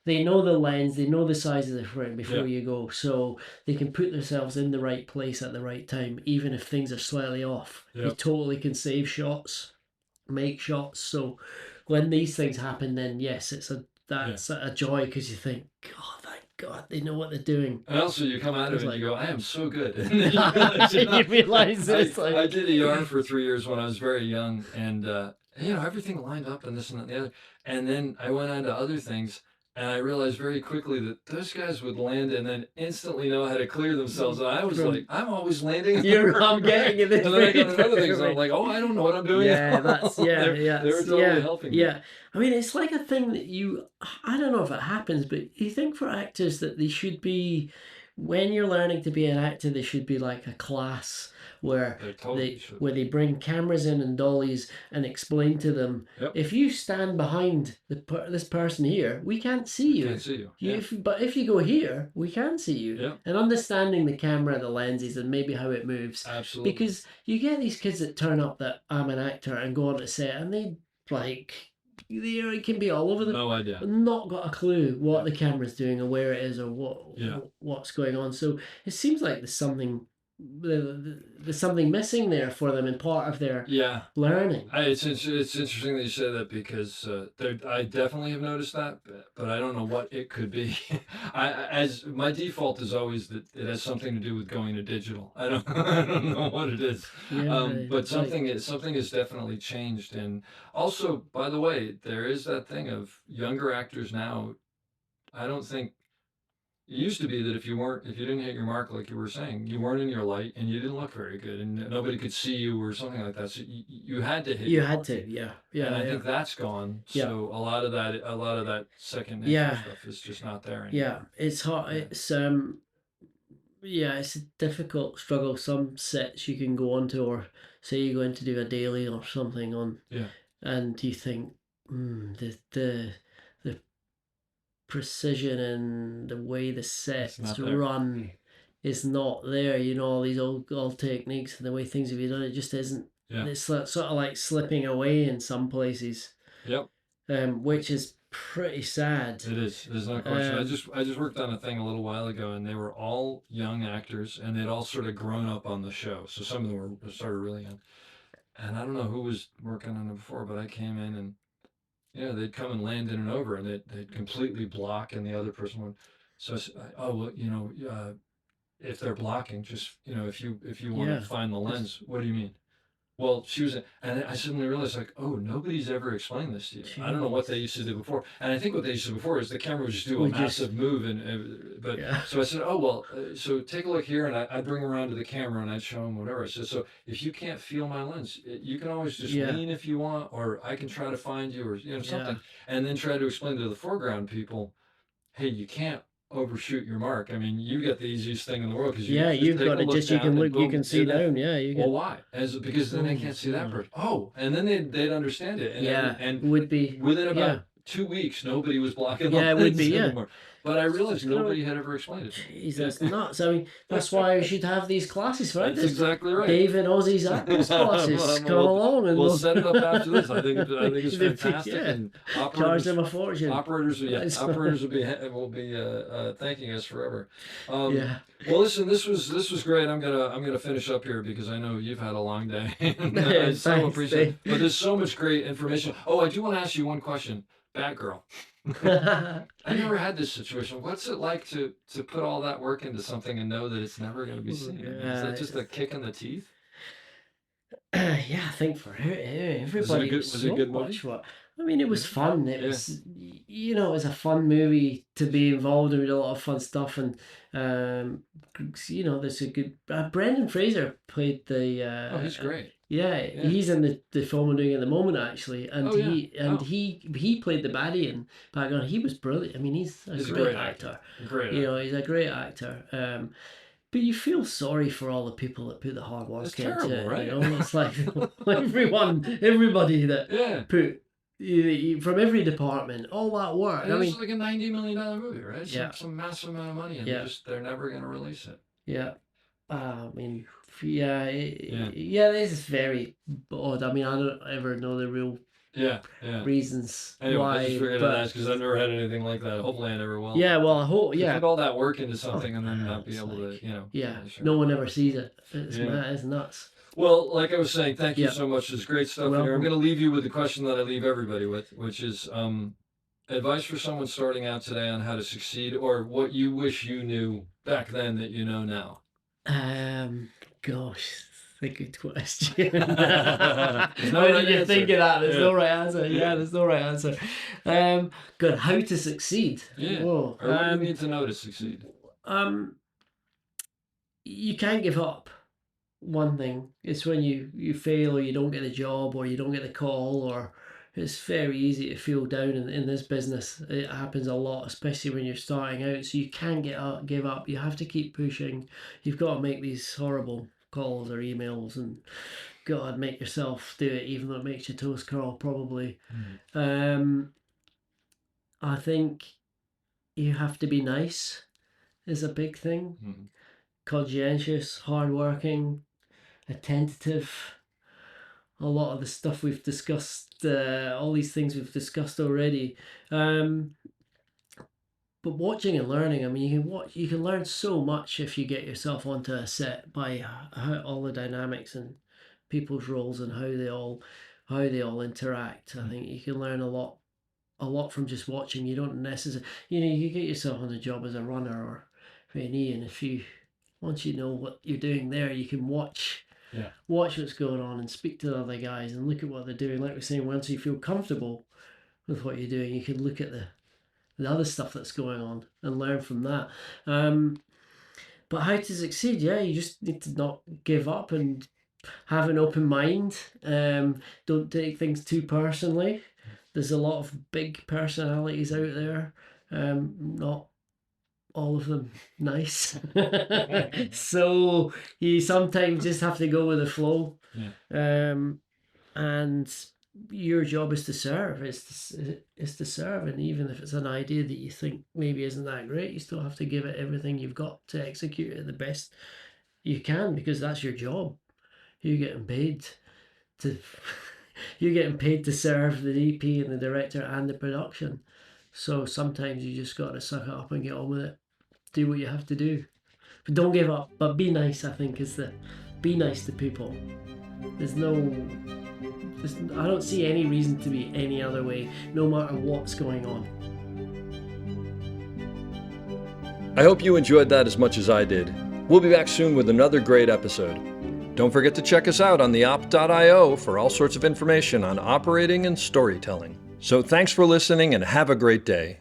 They know the lens, they know the size of the frame before Yeah. you go, so they can put themselves in the right place at the right time, even if things are slightly off. Yeah. They totally can save shots, make shots. So when these things happen, then yes, that's a joy because you think, oh, thank God, they know what they're doing. And also, you come out of It's it and you like- go, I am so good. And then you realize you're not. You realise it's like... I did ER for 3 years when I was very young, and you know, everything lined up and this and that and the other. And then I went on to other things, and I realized very quickly that those guys would land and then instantly know how to clear themselves. And I was From- like, I'm always landing. I'm getting it. And then I got into other things, and I'm like, oh, I don't know what I'm doing. Yeah, that's They were totally helping me. Yeah, I mean, it's like a thing that I don't know if it happens, but you think for actors that they should be, when you're learning to be an actor, they should be like a class where They totally should. where they bring cameras in and dollies and explain to them, Yep. if you stand behind this person here, we can't see you. Can't see you. But if you go here, we can see you. Yeah. And understanding the camera, the lenses, and maybe how it moves. Absolutely. Because you get these kids that turn up that I'm an actor and go on to set and they it can be all over them. No idea. Not got a clue what the camera's doing or where it is or Yeah. what's going on. So it seems like there's something missing there for them in part of their Yeah. learning. It's interesting that you say that because I definitely have noticed that, but I don't know what it could be. As my default is always that it has something to do with going to digital. I don't I don't know what it is, but something has definitely changed. And also, by the way, there is that thing of younger actors now. I don't think. It used to be that if you didn't hit your mark, like you were saying, you weren't in your light and you didn't look very good and nobody could see you or something like that. So you had to hit. You your had mark. to, yeah. And I think that's gone. Yeah. So a lot of that second nature Yeah. stuff is just not there anymore. Yeah, it's hard. Yeah. It's a difficult struggle. Some sets you can go onto, or say you're going to do a daily or something on, Yeah. and you think, the precision and the way the sets not there. run is not there. You know, all these old techniques and the way things have been done, it just isn't. Yeah. It's sort of like slipping away in some places. Yep. Which is pretty sad. It is. There's no question. Um, I just worked on a thing a little while ago, and they were all young actors, and they'd all sort of grown up on the show. So some of them were started really young, and I don't know who was working on it before, but I came in and they'd come and land in and over, and they'd completely block, and the other person would. So if they're blocking, just if you want Yeah. to find the lens, what do you mean? Well, she was, and I suddenly realized, like, oh, nobody's ever explained this to you. I don't know what they used to do before, and I think what they used to do before is the camera would just do a Would just- massive move, but Yeah. so I said, oh well, so take a look here, and I'd bring them around to the camera and I'd show them whatever. I said, so if you can't feel my lens, you can always just Yeah. lean if you want, or I can try to find you, or something, Yeah. and then try to explain to the foreground people, hey, you can't overshoot your mark. I mean, you got the easiest thing in the world because Yeah, you've got it. Just you can look, you boom, can see and then- down. Yeah, you Well, can. why? Because then they can't see that person. Oh, and then they'd understand it. And Yeah, and would be. within about Yeah. 2 weeks, nobody was blocking. Yeah, the it would be, lens yeah. anymore. But I realized You know, nobody had ever explained it to me. Jeez, that's nuts. I mean, that's why we should have these classes, right? That's exactly right. Dave and Ossie's Apples classes. Well, Come along and we'll set it up after this. I think it's Yeah. fantastic. And charge them a fortune. operators will be thanking us forever. Yeah. Well, listen, this was great. I'm gonna finish up here because I know you've had a long day. And I so Thanks, appreciate it. Dave. But there's so much great information. Oh, I do want to ask you one question. Batgirl. I never had this situation. What's it like to put all that work into something and know that it's never going to be seen? Is that just a kick in the teeth? Yeah, I think for everybody, was it a good movie? much what. I mean, it was fun. It Yeah. was, it was a fun movie to be involved in. We did a lot of fun stuff, and there's a good. Brendan Fraser played the. Oh, he's great. Yeah, he's in the film I'm doing at the moment actually, and Oh, yeah. he played the baddie in Background. He was brilliant. I mean, he's a great actor. Great. He's a great actor. But you feel sorry for all the people that put the hard work It's into terrible, it. right? It's like everybody that Yeah. put from every department, all that work. And I it's mean, like a $90 million movie, right? Yeah. Some massive amount of money, and Yeah. they're never going to release it. yeah. I mean, this is very odd. I mean, I don't ever know the real Yeah. reasons Anyway, I why. just figured I'd But ask because I've never had anything like that. Hopefully, I never will. yeah, well, I hope. To Yeah, put all that work into something and then not be it's able like- to, yeah. sure. No one ever sees it. It's Yeah. mad. It's nuts. Well, like I was saying, thank you Yeah. so much. There's great stuff You're here. I'm welcome. going to leave you with the question that I leave everybody with, which is advice for someone starting out today on how to succeed, or what you wish you knew back then that you know now. Gosh, that's a good question. no How right did you answer. think of that? There's Yeah. no right answer. Yeah, there's no right answer. Good. How to succeed? Yeah. Whoa. Or what do you need to know to succeed? You can't give up. One thing. It's when you fail, or you don't get a job, or you don't get a call, or it's very easy to feel down in this business. It happens a lot, especially when you're starting out. So you can't give up. You have to keep pushing. You've got to make these horrible calls or emails, and God, make yourself do it, even though it makes your toes curl, probably. I think you have to be nice is a big thing. Mhm. Conscientious, hardworking, attentive. A lot of the stuff we've discussed, all these things we've discussed already. But watching and learning, I mean, you can learn so much if you get yourself onto a set by how all the dynamics and people's roles and how they all interact. I think you can learn a lot from just watching. You don't necessarily, you get yourself on the job as a runner or trainee, and once you know what you're doing there, you can watch what's going on and speak to the other guys and look at what they're doing. Like we're saying, once you feel comfortable with what you're doing, you can look at the other stuff that's going on and learn from that. But how to succeed? Yeah, you just need to not give up and have an open mind. Don't take things too personally. There's a lot of big personalities out there. Not all of them nice. So you sometimes just have to go with the flow. And your job is to serve. Is to serve, and even if it's an idea that you think maybe isn't that great, you still have to give it everything you've got to execute it the best you can, because that's your job. You're getting paid to serve the DP and the director and the production. So sometimes you just got to suck it up and get on with it. Do what you have to do. But don't give up. But be nice, I think, be nice to people. I don't see any reason to be any other way, no matter what's going on. I hope you enjoyed that as much as I did. We'll be back soon with another great episode. Don't forget to check us out on theop.io for all sorts of information on operating and storytelling. So thanks for listening and have a great day.